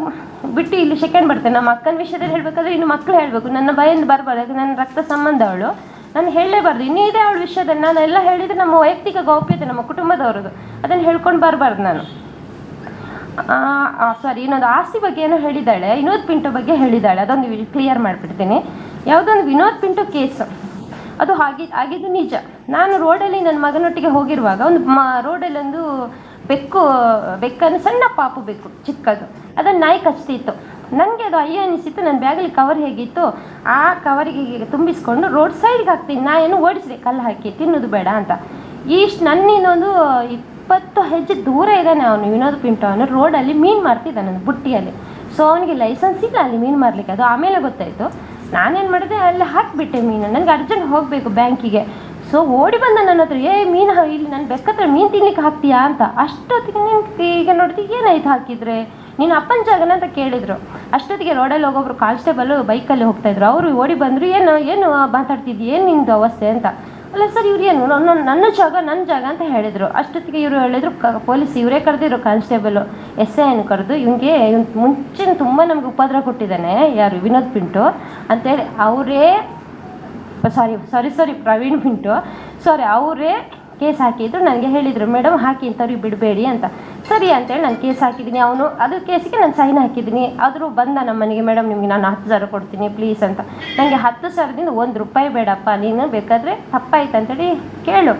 ಬಿಟ್ಟು ಇಲ್ಲಿ ಸೆಕೆಂಡ್ ಬರ್ತೇನೆ. ನಮ್ಮ ಅಕ್ಕನ ವಿಷಯದಲ್ಲಿ ಹೇಳಬೇಕಾದ್ರೆ ಇನ್ನು ಮಕ್ಕಳು ಹೇಳಬೇಕು, ನನ್ನ ಭಯಿಂದ ಬರಬಾರ್ದು. ಯಾಕೆ ನನ್ನ ರಕ್ತ ಸಂಬಂಧ ಅವಳು, ನಾನು ಹೇಳಲೇಬಾರ್ದು. ಇನ್ನೂ ಇದೆ ಅವಳ ವಿಷಯದಲ್ಲಿ ನಾನು ಎಲ್ಲ ಹೇಳಿದರೆ ನಮ್ಮ ವೈಯಕ್ತಿಕ ಗೌಪ್ಯತೆ, ನಮ್ಮ ಕುಟುಂಬದವ್ರದ್ದು, ಅದನ್ನು ಹೇಳ್ಕೊಂಡು ಬರಬಾರ್ದು ನಾನು. ಸಾರಿ, ಇನ್ನೊಂದು ಆಸ್ತಿ ಬಗ್ಗೆ ಏನೋ ಹೇಳಿದ್ದಾಳೆ, ವಿನೋದ್ ಪಿಂಟೋ ಬಗ್ಗೆ ಹೇಳಿದ್ದಾಳೆ, ಅದೊಂದು ಕ್ಲಿಯರ್ ಮಾಡಿಬಿಡ್ತೀನಿ. ಯಾವುದೊಂದು ವಿನೋದ್ ಪಿಂಟೋ ಕೇಸು, ಅದು ಆಗಿದ್ದು ನಿಜ. ನಾನು ರೋಡಲ್ಲಿ ನನ್ನ ಮಗನೊಟ್ಟಿಗೆ ಹೋಗಿರುವಾಗ ಒಂದು ರೋಡಲ್ಲಿ ಒಂದು ಬೆಕ್ಕನ್ನು, ಸಣ್ಣ ಪಾಪು ಬೆಕ್ಕು ಚಿಕ್ಕದು, ಅದನ್ನು ನಾಯಿ ಕಚ್ತಿತ್ತು. ನನಗೆ ಅದು ಅಯ್ಯ ಅನಿಸಿತ್ತು. ನನ್ನ ಬ್ಯಾಗಲ್ಲಿ ಕವರ್ ಹೇಗಿತ್ತು ಆ ಕವರಿಗೆ ತುಂಬಿಸ್ಕೊಂಡು ರೋಡ್ ಸೈಡ್ಗೆ ಹಾಕ್ತೀನಿ. ನಾಯನ್ನು ಓಡಿಸಿದೆ ಕಲ್ಲು ಹಾಕಿ, ತಿನ್ನೋದು ಬೇಡ ಅಂತ. ಇಷ್ಟು ನನ್ನಿಂದೊಂದು 20 ಹೆಜ್ಜೆ ದೂರ ಇದ್ದಾನೆ ಅವನು, ವಿನೋದ್ ಪಿಂಟೋ. ಅವನು ರೋಡಲ್ಲಿ ಮೀನು ಮಾರ್ತಿದ್ದಾನೆ ಒಂದು ಬುಟ್ಟಿಯಲ್ಲಿ. ಸೊ ಅವನಿಗೆ ಲೈಸೆನ್ಸ್ ಇಲ್ಲ ಅಲ್ಲಿ ಮೀನು ಮಾರಲಿಕ್ಕೆ. ಅದು ಆಮೇಲೆ ಗೊತ್ತಾಯಿತು. ನಾನೇನು ಮಾಡಿದೆ, ಅಲ್ಲಿ ಹಾಕಿಬಿಟ್ಟೆ ಮೀನು. ನನಗೆ ಅರ್ಜೆಂಟ್ ಹೋಗಬೇಕು ಬ್ಯಾಂಕಿಗೆ. ಸೊ ಓಡಿ ಬಂದ ನನ್ನ ಹತ್ರ, ಮೀನು ಇಲ್ಲಿ ನನ್ನ ಬೆಕ್ಕತ್ರ ಮೀನು ತಿನ್ಲಿಕ್ಕೆ ಹಾಕ್ತೀಯಾ ಅಂತ. ಅಷ್ಟೊತ್ತಿಗೆ ಈಗ ನೋಡ್ತೀವಿ ಏನಾಯ್ತು ಹಾಕಿದರೆ, ನೀನು ಅಪ್ಪನ ಜಾಗನ ಅಂತ ಕೇಳಿದರು. ಅಷ್ಟೊತ್ತಿಗೆ ರೋಡಲ್ಲಿ ಹೋಗೋಬ್ರು ಕಾನ್ಸ್ಟೇಬಲ್ ಬೈಕಲ್ಲಿ ಹೋಗ್ತಾಯಿದ್ರು. ಅವರು ಓಡಿ ಬಂದರು, ಏನು ಮಾತಾಡ್ತಿದ್ದಿ, ಏನು ನಿಂದು ಅವಸ್ಥೆ ಅಂತ. ಅಲ್ಲ ಸರ್, ಇವ್ರು ಏನು ನನ್ನ ಜಾಗ ಅಂತ ಹೇಳಿದರು. ಅಷ್ಟೊತ್ತಿಗೆ ಇವರು ಹೇಳಿದರು, ಪೊಲೀಸ್ ಇವರೇ ಕರೆದಿದ್ರು, ಕಾನ್ಸ್ಟೇಬಲು SI ಕರೆದು, ಇವನಿಗೆ ಮುಂಚೆ ತುಂಬ ನಮ್ಗೆ ಉಪದ್ರ ಕೊಟ್ಟಿದ್ದಾನೆ, ಯಾರು ವಿನೋದ್ ಪಿಂಟು ಅಂತೇಳಿ ಅವರೇ ಸಾರಿ ಪ್ರವೀಣ್ ಪಿಂಟು ಅವರೇ ಕೇಸ್ ಹಾಕಿದ್ರು. ನನಗೆ ಹೇಳಿದರು, ಮೇಡಮ್ ಹಾಕಿ ಇಂಥವ್ರಿಗೆ ಬಿಡಬೇಡಿ ಅಂತ. ಸರಿ ಅಂತೇಳಿ ನಾನು ಕೇಸ್ ಹಾಕಿದ್ದೀನಿ. ಅವನು ಅದ್ರ ಕೇಸಿಗೆ ನಾನು ಸೈನ್ ಹಾಕಿದ್ದೀನಿ. ಆದರೂ ಬಂದ ನಮ್ಮ ಮನೆಗೆ, ಮೇಡಮ್ ನಿಮಗೆ ನಾನು 10,000 ಕೊಡ್ತೀನಿ ಪ್ಲೀಸ್ ಅಂತ. ನನಗೆ 10,000ದಿಂದ ₹1 ಬೇಡಪ್ಪ, ನೀನು ಬೇಕಾದರೆ ತಪ್ಪಾಯ್ತು ಅಂತೇಳಿ ಕೇಳು,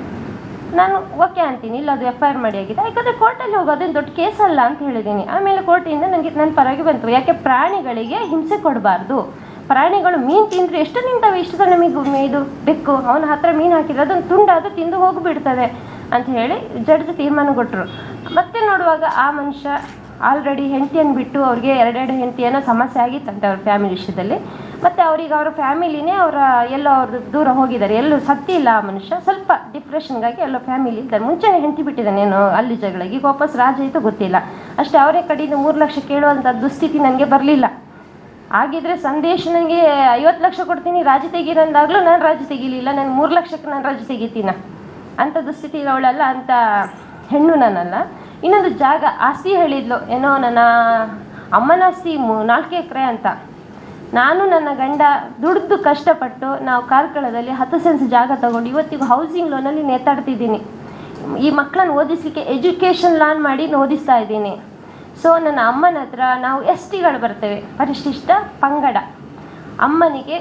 ನಾನು ಓಕೆ ಅಂತೀನಿ, ಇಲ್ಲ ಅದು FIR ಮಾಡಿ ಆಗಿದೆ, ಯಾಕಂದರೆ ಕೋರ್ಟಲ್ಲಿ ಹೋಗೋದೇನು ದೊಡ್ಡ ಕೇಸಲ್ಲ ಅಂತ ಹೇಳಿದ್ದೀನಿ. ಆಮೇಲೆ ಕೋರ್ಟಿಂದ ನನಗೆ ನನ್ನ ಪರವಾಗಿ ಬಂತು, ಯಾಕೆ ಪ್ರಾಣಿಗಳಿಗೆ ಹಿಂಸೆ ಕೊಡಬಾರ್ದು, ಪ್ರಾಣಿಗಳು ಮೀನು ತಿಂದರೆ ಎಷ್ಟು ನಿಂತವೆ, ಇಷ್ಟು ನಮಗೆ ಇದು ಬೆಕ್ಕು, ಅವನ ಹತ್ರ ಮೀನು ಹಾಕಿದ್ರೆ ಅದನ್ನು ತುಂಡಾದರೂ ತಿಂದು ಹೋಗಿಬಿಡ್ತದೆ ಅಂತ ಹೇಳಿ ಜಡ್ಜ್ ತೀರ್ಮಾನ ಕೊಟ್ಟರು. ಮತ್ತೆ ನೋಡುವಾಗ ಆ ಮನುಷ್ಯ ಆಲ್ರೆಡಿ ಹೆಂಡತಿಯನ್ನು ಬಿಟ್ಟು, ಅವ್ರಿಗೆ 2 ಹೆಂಡತಿಯೇನೋ ಸಮಸ್ಯೆ ಆಗಿತ್ತಂತೆ ಅವ್ರ ಫ್ಯಾಮಿಲಿ ವಿಷಯದಲ್ಲಿ. ಮತ್ತು ಅವ್ರ ಫ್ಯಾಮಿಲಿನೇ ಎಲ್ಲೋ ಅವ್ರದ್ದು ದೂರ ಹೋಗಿದ್ದಾರೆ, ಎಲ್ಲೂ ಸತ್ತಿಲ್ಲ ಆ ಮನುಷ್ಯ, ಸ್ವಲ್ಪ ಡಿಪ್ರೆಷನ್ಗಾಗಿ ಎಲ್ಲೋ ಫ್ಯಾಮಿಲಿ ಇದ್ದಾರೆ. ಮುಂಚೆನೇ ಹೆಂಡತಿ ಬಿಟ್ಟಿದ್ದಾನೆ, ಏನೋ ಅಲ್ಲಿ ಜಗಳಾಗಿ ಈಗ ವಾಪಸ್ ರಾಜ ಆಯಿತು ಗೊತ್ತಿಲ್ಲ. ಅಷ್ಟೇ ಅವರೇ ಕಡೆಯಿಂದ 3 ಲಕ್ಷ ಕೇಳುವಂಥ ದುಸ್ಥಿತಿ ನನಗೆ ಬರಲಿಲ್ಲ. ಆಗಿದ್ರೆ ಸಂದೇಶ್ ನನಗೆ 50 ಲಕ್ಷ ಕೊಡ್ತೀನಿ ರಾಜಿ ತೆಗೀರಂದಾಗಲೂ ನಾನು ರಾಜಿ ತೆಗೀಲಿಲ್ಲ, ನಾನು 3 ಲಕ್ಷಕ್ಕೆ ನಾನು ರಾಜಿ ತೆಗಿತೀನ ಅಂಥ ದುಸ್ಥಿತಿ ಇರೋಳಲ್ಲ, ಅಂಥ ಹೆಣ್ಣು ನಾನಲ್ಲ. ಇನ್ನೊಂದು ಜಾಗ ಆಸ್ತಿ ಹೇಳಿದ್ಲು, ಏನೋ ನನ್ನ ಅಮ್ಮನ ಆಸ್ತಿ 4 ಎಕರೆ ಅಂತ. ನಾನು ನನ್ನ ಗಂಡ ದುಡ್ದು ಕಷ್ಟಪಟ್ಟು ನಾವು ಕಾರ್ಕಳದಲ್ಲಿ 10 ಸೆನ್ಸ್ ಜಾಗ ತಗೊಂಡು ಇವತ್ತಿಗೂ ಹೌಸಿಂಗ್ ಲೋನಲ್ಲಿ ನೇತಾಡ್ತಿದ್ದೀನಿ. ಈ ಮಕ್ಕಳನ್ನ ಓದಿಸಲಿಕ್ಕೆ ಎಜುಕೇಷನ್ ಲಾನ್ ಮಾಡಿ ಓದಿಸ್ತಾ ಇದ್ದೀನಿ. ಸೊ ನನ್ನ ಅಮ್ಮನ ಹತ್ರ ನಾವು STಗಳು ಬರ್ತೇವೆ, ಪರಿಶಿಷ್ಟ ಪಂಗಡ. ಅಮ್ಮನಿಗೆ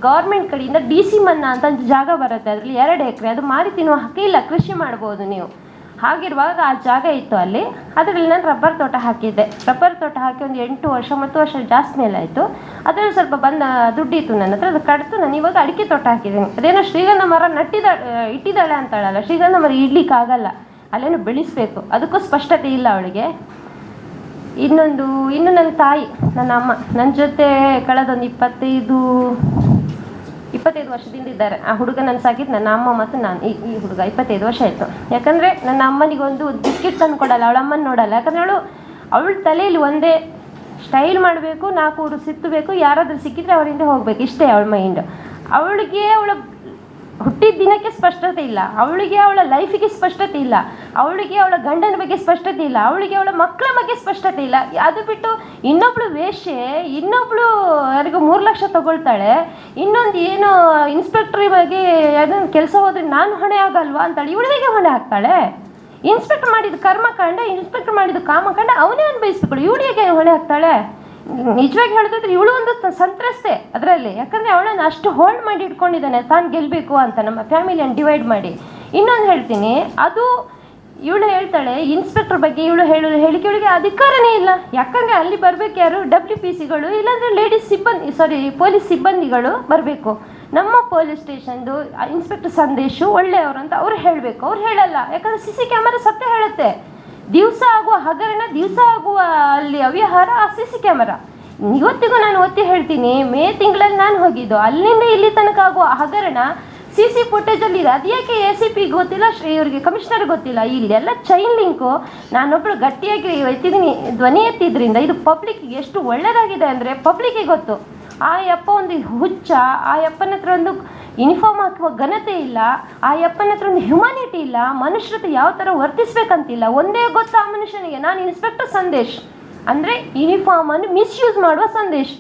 ಗೌರ್ಮೆಂಟ್ ಕಡೆಯಿಂದ DC ಮನ್ನಾ ಅಂತ ಜಾಗ ಬರುತ್ತೆ, ಅದರಲ್ಲಿ 2 ಎಕರೆ, ಅದು ಮಾರಿ ತಿನ್ನುವ ಹಕ್ಕಿಲ್ಲ, ಕೃಷಿ ಮಾಡ್ಬೋದು ನೀವು. ಹಾಗಿರುವಾಗ ಆ ಜಾಗ ಇತ್ತು ಅಲ್ಲಿ, ಅದರಲ್ಲಿ ನಾನು ರಬ್ಬರ್ ತೋಟ ಹಾಕಿದ್ದೆ. ರಬ್ಬರ್ ತೋಟ ಹಾಕಿ ಒಂದು 8 ವರ್ಷ 10 ವರ್ಷ ಜಾಸ್ತಿ ಮೇಲೆ ಆಯಿತು. ಅದರಲ್ಲಿ ಸ್ವಲ್ಪ ದುಡ್ಡಿತ್ತು ನನ್ನ ಹತ್ರ, ಅದು ಕಡಿತು ನಾನು ಇವಾಗ ಅಡಿಕೆ ತೋಟ ಹಾಕಿದ್ದೀನಿ. ಅದೇನೋ ಶ್ರೀಗಂಧ ಮರ ಇಟ್ಟಿದ್ದಾಳೆ ಅಂತಾಳಲ್ಲ, ಶ್ರೀಗಂಧ ಮರ ಇಡ್ಲಿಕ್ಕಾಗಲ್ಲ, ಅಲ್ಲೇನೋ ಬೆಳೆಸಬೇಕು, ಅದಕ್ಕೂ ಸ್ಪಷ್ಟತೆ ಇಲ್ಲ ಅವಳಿಗೆ. ಇನ್ನು ನನ್ನ ತಾಯಿ, ನನ್ನ ಅಮ್ಮ ನನ್ನ ಜೊತೆ ಕಳೆದೊಂದು 25 ವರ್ಷದಿಂದ ಇದ್ದಾರೆ. ಆ ಹುಡುಗ ನನ್ನ ಸಾಕಿದ್ದು ನನ್ನ ಅಮ್ಮ ಮತ್ತು ನಾನು. ಈ ಹುಡುಗ 25 ವರ್ಷ ಆಯಿತು. ಯಾಕಂದರೆ ನನ್ನ ಅಮ್ಮನಿಗೊಂದು ಬಿಸ್ಕಿಟ್ ತಂದು ಕೊಡಲ್ಲ, ಅವಳ ಅಮ್ಮನ ನೋಡಲ್ಲ. ಯಾಕಂದರೆ ಅವಳ ತಲೆಯಲ್ಲಿ ಒಂದೇ ಸ್ಟೈಲ್ ಮಾಡಬೇಕು, 4 ಊರು ಸಿತ್ತಬೇಕು, ಯಾರಾದರೂ ಸಿಕ್ಕಿದ್ರೆ ಅವರಿಂದ ಹೋಗಬೇಕು, ಇಷ್ಟೇ ಅವಳ ಮೈಂಡ್. ಅವಳಿಗೆ ಅವಳ ಹುಟ್ಟಿದ ದಿನಕ್ಕೆ ಸ್ಪಷ್ಟತೆ ಇಲ್ಲ, ಅವಳಿಗೆ ಅವಳ ಲೈಫಿಗೆ ಸ್ಪಷ್ಟತೆ ಇಲ್ಲ, ಅವಳಿಗೆ ಅವಳ ಗಂಡನ ಬಗ್ಗೆ ಸ್ಪಷ್ಟತೆ ಇಲ್ಲ, ಅವಳಿಗೆ ಅವಳ ಮಕ್ಕಳ ಬಗ್ಗೆ ಸ್ಪಷ್ಟತೆ ಇಲ್ಲ. ಅದು ಬಿಟ್ಟು ಇನ್ನೊಬ್ಳು ವೇಶ್ಯೆ, ಇನ್ನೊಬ್ಳು ಯಾರಿಗೂ 3 ಲಕ್ಷ ತಗೊಳ್ತಾಳೆ, ಇನ್ನೊಂದು ಏನೋ ಇನ್ಸ್ಪೆಕ್ಟ್ರಿ ಬಗ್ಗೆ ಅದನ್ನು ಕೆಲಸ ಹೋದ್ರೆ ನಾನು ಹೊಣೆ ಆಗಲ್ವಾ ಅಂತಾಳೆ. ಇವಳಿಗೆ ಹೊಣೆ ಆಗ್ತಾಳೆ. ಇನ್ಸ್ಪೆಕ್ಟರ್ ಮಾಡಿದ ಕರ್ಮಕಾಂಡ, ಇನ್ಸ್ಪೆಕ್ಟರ್ ಮಾಡಿದ ಕಾಮಕಾಂಡ ಅವನೇ ಅನುಭವಿಸ್ಬೇಕು, ಇವಳಿಗೆ ಹೊಣೆ ಆಗ್ತಾಳೆ. ನಿಜವಾಗಿ ಹೇಳಿದ್ರೆ ಇವಳು ಒಂದು ಸಂತ್ರಸ್ತೆ ಅದರಲ್ಲಿ. ಯಾಕಂದರೆ ಅವಳನ್ನು ಅಷ್ಟು ಹೋಲ್ಡ್ ಮಾಡಿ ಇಟ್ಕೊಂಡಿದ್ದಾನೆ, ತಾನು ಗೆಲ್ಲಬೇಕು ಅಂತ ನಮ್ಮ ಫ್ಯಾಮಿಲಿಯನ್ನು ಡಿವೈಡ್ ಮಾಡಿ. ಇನ್ನೊಂದು ಹೇಳ್ತೀನಿ, ಅದು ಇವಳು ಹೇಳ್ತಾಳೆ ಇನ್ಸ್ಪೆಕ್ಟರ್ ಬಗ್ಗೆ, ಇವಳು ಹೇಳಿಕೆ ಇವಳಿಗೆ ಅಧಿಕಾರನೇ ಇಲ್ಲ. ಯಾಕಂದರೆ ಅಲ್ಲಿ ಬರಬೇಕು ಯಾರು, WPCಗಳು, ಇಲ್ಲಾಂದರೆ ಪೊಲೀಸ್ ಸಿಬ್ಬಂದಿಗಳು ಬರಬೇಕು. ನಮ್ಮ ಪೊಲೀಸ್ ಸ್ಟೇಷನ್ದು ಇನ್ಸ್ಪೆಕ್ಟರ್ ಸಂದೇಶು ಒಳ್ಳೆಯವರು ಅಂತ ಅವ್ರು ಹೇಳಬೇಕು. ಅವ್ರು ಹೇಳಲ್ಲ, ಯಾಕಂದರೆ CC ಕ್ಯಾಮರಾ ಸತ್ಯ ಹೇಳುತ್ತೆ. ದಿವಸ ಆಗುವ ಹಗರಣ, ದಿವಸ ಆಗುವ ಅಲ್ಲಿ ಅವ್ಯವಹಾರ ಆ CC ಕ್ಯಾಮರಾ. ಇವತ್ತಿಗೂ ನಾನು ಒತ್ತಿ ಹೇಳ್ತೀನಿ, ಮೇ ತಿಂಗಳಲ್ಲಿ ನಾನು ಹೋಗಿದ್ದು, ಅಲ್ಲಿಂದ ಇಲ್ಲಿ ತನಕ ಆಗುವ ಹಗರಣ CC ಫುಟೇಜಲ್ಲಿ ಇದೆ. ಅದು ಯಾಕೆ ACP ಗೊತ್ತಿಲ್ಲ, ಇವ್ರಿಗೆ ಕಮಿಷನರ್ ಗೊತ್ತಿಲ್ಲ. ಇಲ್ಲೆಲ್ಲ ಚೈನ್ ಲಿಂಕು ನಾನೊಬ್ಬಳು ಗಟ್ಟಿಯಾಗಿ ಎತ್ತಿದ್ದೀನಿ, ಧ್ವನಿ ಎತ್ತಿದ್ರಿಂದ ಇದು ಪಬ್ಲಿಕ್ಗೆ ಎಷ್ಟು ಒಳ್ಳೆಯದಾಗಿದೆ ಅಂದರೆ ಪಬ್ಲಿಕ್ಕಿಗೆ ಗೊತ್ತು. ಆ ಯಪ್ಪ ಒಂದು ಹುಚ್ಚ, ಆ ಯಪ್ಪನ ಹತ್ರ ಒಂದು ಯೂನಿಫಾರ್ಮ್ ಹಾಕುವ ಘನತೆ ಇಲ್ಲ, ಆ ಯಪ್ಪನ ಹತ್ರ ಒಂದು ಹ್ಯುಮಾನಿಟಿ ಇಲ್ಲ, ಮನುಷ್ಯರತೆ ಯಾವ ಥರ ವರ್ತಿಸ್ಬೇಕಂತಿಲ್ಲ. ಒಂದೇ ಗೊತ್ತು ಆ ಮನುಷ್ಯನಿಗೆ, ನಾನು ಇನ್ಸ್ಪೆಕ್ಟರ್ ಸಂದೇಶ್ ಅಂದರೆ ಯೂನಿಫಾರ್ಮನ್ನು ಮಿಸ್ಯೂಸ್ ಮಾಡುವ ಸಂದೇಶ್.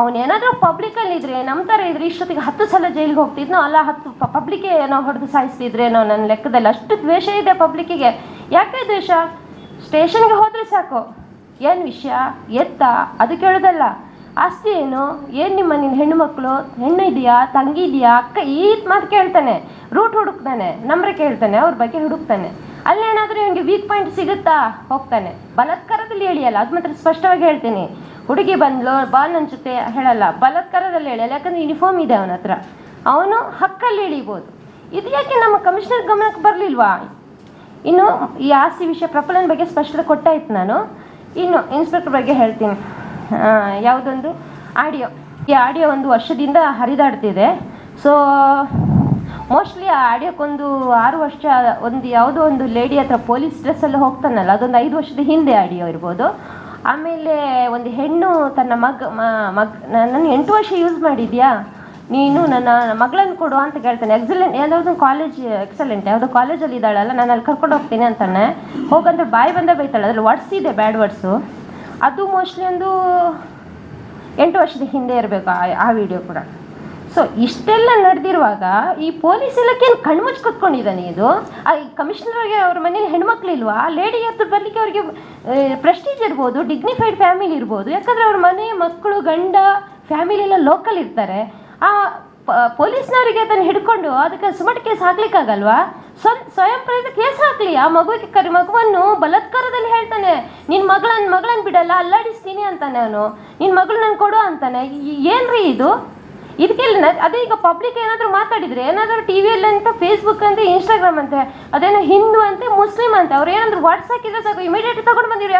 ಅವನೇನಾದರೂ ಪಬ್ಲಿಕಲ್ಲಿದ್ದರೆ ನಮ್ಮ ಥರ ಇದ್ರೆ ಇಷ್ಟೊತ್ತಿಗೆ 10 ಸಲ ಜೈಲಿಗೆ ಹೋಗ್ತಿದ್ನೋ, ಅಲ್ಲ 10 ಪಬ್ಲಿಕ್ಗೆ ಏನೋ ಹೊಡೆದು ಸಾಯಿಸ್ತಿದ್ರೇನೋ ನನ್ನ ಲೆಕ್ಕದಲ್ಲಿ. ಅಷ್ಟು ದ್ವೇಷ ಇದೆ ಪಬ್ಲಿಕ್ಕಿಗೆ. ಯಾಕೆ ದ್ವೇಷ? ಸ್ಟೇಷನ್ಗೆ ಹೋದರೆ ಸಾಕು, ಏನು ವಿಷಯ ಎತ್ತ ಅದು ಕೇಳೋದಲ್ಲ. ಆಸ್ತಿ ಏನು ನಿಮ್ಮ ನಿನ್ನ ಹೆಣ್ಣು ಮಕ್ಕಳು, ಹೆಣ್ಣು ಇದೆಯಾ, ತಂಗಿ ಇದೆಯಾ, ಅಕ್ಕ, ಈ ಮಾತು ಕೇಳ್ತಾನೆ. ರೂಟ್ ಹುಡುಕ್ತಾನೆ, ನಂಬರ್ ಕೇಳ್ತಾನೆ, ಅವ್ರ ಬಗ್ಗೆ ಹುಡುಕ್ತಾನೆ. ಅಲ್ಲೇನಾದರೂ ಇವನಿಗೆ ವೀಕ್ ಪಾಯಿಂಟ್ ಸಿಗುತ್ತಾ ಹೋಗ್ತಾನೆ. ಬಲಾತ್ಕಾರದಲ್ಲಿ ಹೇಳಿಯಲ್ಲ, ಅದು ಮಾತ್ರ ಸ್ಪಷ್ಟವಾಗಿ ಹೇಳ್ತೀನಿ. ಹುಡುಗಿ ಬಂದ್ಲು ಬಾಲ್ ನನ್ನ ಜೊತೆ ಹೇಳಲ್ಲ, ಬಲಾತ್ಕಾರದಲ್ಲಿ ಹೇಳಿಯಲ್ಲ, ಯಾಕಂದರೆ ಯೂನಿಫಾರ್ಮ್ ಇದೆ ಅವನ ಹತ್ರ, ಅವನು ಹಕ್ಕಲ್ಲಿ ಎಳಿಬೋದು. ಇದು ಯಾಕೆ ನಮ್ಮ ಕಮಿಷನರ್ ಗಮನಕ್ಕೆ ಬರಲಿಲ್ವಾ? ಇನ್ನು ಈ ಆಸ್ತಿ ವಿಷಯ ಪ್ರಫುಲ್ಲನ ಬಗ್ಗೆ ಸ್ಪಷ್ಟತೆ ಕೊಟ್ಟಾಯ್ತು ನಾನು. ಇನ್ನು ಇನ್ಸ್ಪೆಕ್ಟರ್ ಬಗ್ಗೆ ಹೇಳ್ತೀನಿ. ಯಾವುದೊಂದು ಆಡಿಯೋ, ಈ ಆಡಿಯೋ 1 ವರ್ಷದಿಂದ ಹರಿದಾಡ್ತಿದೆ. ಸೊ ಮೋಸ್ಟ್ಲಿ ಆ ಆಡಿಯೋಕ್ಕೊಂದು 6 ವರ್ಷ ಯಾವುದೋ ಒಂದು ಲೇಡಿ ಹತ್ರ ಪೊಲೀಸ್ ಡ್ರೆಸ್ಸಲ್ಲಿ ಹೋಗ್ತಾನಲ್ಲ, ಅದೊಂದು 5 ವರ್ಷದ ಹಿಂದೆ ಆಡಿಯೋ ಇರ್ಬೋದು. ಆಮೇಲೆ ಒಂದು ಹೆಣ್ಣು ತನ್ನ ನನ್ನ 8 ವರ್ಷ ಯೂಸ್ ಮಾಡಿದ್ಯಾ ನೀನು, ನನ್ನ ಮಗಳನ್ನು ಕೊಡು ಅಂತ ಕೇಳ್ತಾನೆ. ಎಕ್ಸಲೆಂಟ್ ಯಾವುದೋ ಕಾಲೇಜ್ ಎಕ್ಸಲೆಂಟ್ ಯಾವುದೋ ಕಾಲೇಜಲ್ಲಿ ಇದ್ದಾಳಲ್ಲ, ನಾನು ಅಲ್ಲಿ ಕರ್ಕೊಂಡು ಹೋಗ್ತೀನಿ ಅಂತಾನೆ. ಹೋಗಂದ್ರೆ ಬಾಯಿ ಬಂದೇ ಬೈತಾಳೆ. ಅದ್ರಲ್ಲಿ ವರ್ಡ್ಸ್ ಇದೆ, ಬ್ಯಾಡ್ ವರ್ಡ್ಸು. ಅದು ಮೋಸ್ಟ್ಲಿ ಒಂದು 8 ವರ್ಷದ ಹಿಂದೆ ಇರಬೇಕು ಆ ವಿಡಿಯೋ ಕೂಡ. ಸೊ ಇಷ್ಟೆಲ್ಲ ನಡೆದಿರುವಾಗ ಈ ಪೊಲೀಸ್ ಇಲಾಖೆಯನ್ನು ಕಣ್ಮುಚ್ಚಿ ಕೂತ್ಕೊಂಡಿದ್ದಾನೆ. ಇದು ಆ ಕಮಿಷನರ್ಗೆ ಅವ್ರ ಮನೇಲಿ ಹೆಣ್ಮಕ್ಳಿಲ್ವಾ? ಲೇಡಿ ಹತ್ರ ಬರಲಿಕ್ಕೆ ಅವ್ರಿಗೆ ಪ್ರೆಸ್ಟೀಜ್ ಇರ್ಬೋದು, ಡಿಗ್ನಿಫೈಡ್ ಫ್ಯಾಮಿಲಿ ಇರ್ಬೋದು. ಯಾಕಂದರೆ ಅವ್ರ ಮನೆ ಮಕ್ಕಳು ಗಂಡ ಫ್ಯಾಮಿಲಿ ಎಲ್ಲ ಲೋಕಲ್ ಇರ್ತಾರೆ. ಆ ಪೊಲೀಸ್ನವರಿಗೆ ಅದನ್ನು ಹಿಡ್ಕೊಂಡು ಅದಕ್ಕೆ ಸುಮಟ್ ಕೇಸ್ ಹಾಕ್ಲಿಕ್ಕಾಗಲ್ವಾ? ಸ್ವಯಂ ಪ್ರೇರಿತ ಕೇಸ್ ಹಾಕಲಿ. ಆ ಮಗುವನ್ನು ಬಲಾತ್ಕಾರದಲ್ಲಿ ಹೇಳ್ತಾನೆ, ನಿನ್ನ ಮಗಳನ್ನ ಬಿಡಲ್ಲ, ಅಲ್ಲಾಡಿಸ್ತೀನಿ ಅಂತಾನೆ ಅವನು. ನಿನ್ನ ಮಗಳು ನನ್ಗೆ ಕೊಡು ಅಂತಾನೆ. ಏನ್ರಿ ಇದು? ಇದಕ್ಕೆಲ್ಲ ಅದೇ ಈಗ ಪಬ್ಲಿಕ್ ಏನಾದರೂ ಮಾತಾಡಿದರೆ, ಏನಾದರೂ ಟಿ ವಿಯಲ್ಲಿ ಅಂತ, ಫೇಸ್ಬುಕ್ ಅಂತೆ, ಇನ್ಸ್ಟಾಗ್ರಾಮ್ ಅಂತೆ, ಅದೇನೋ ಹಿಂದೂ ಅಂತೆ, ಮುಸ್ಲಿಮ್ ಅಂತೆ, ಅವ್ರು ಏನಾದರೂ ವಾಟ್ಸ್ ಹಾಕಿದ್ರೆ ಸಾಕು ಇಮಿಡಿಯೇಟ್ ತಗೊಂಡು ಬಂದಿವ್ರು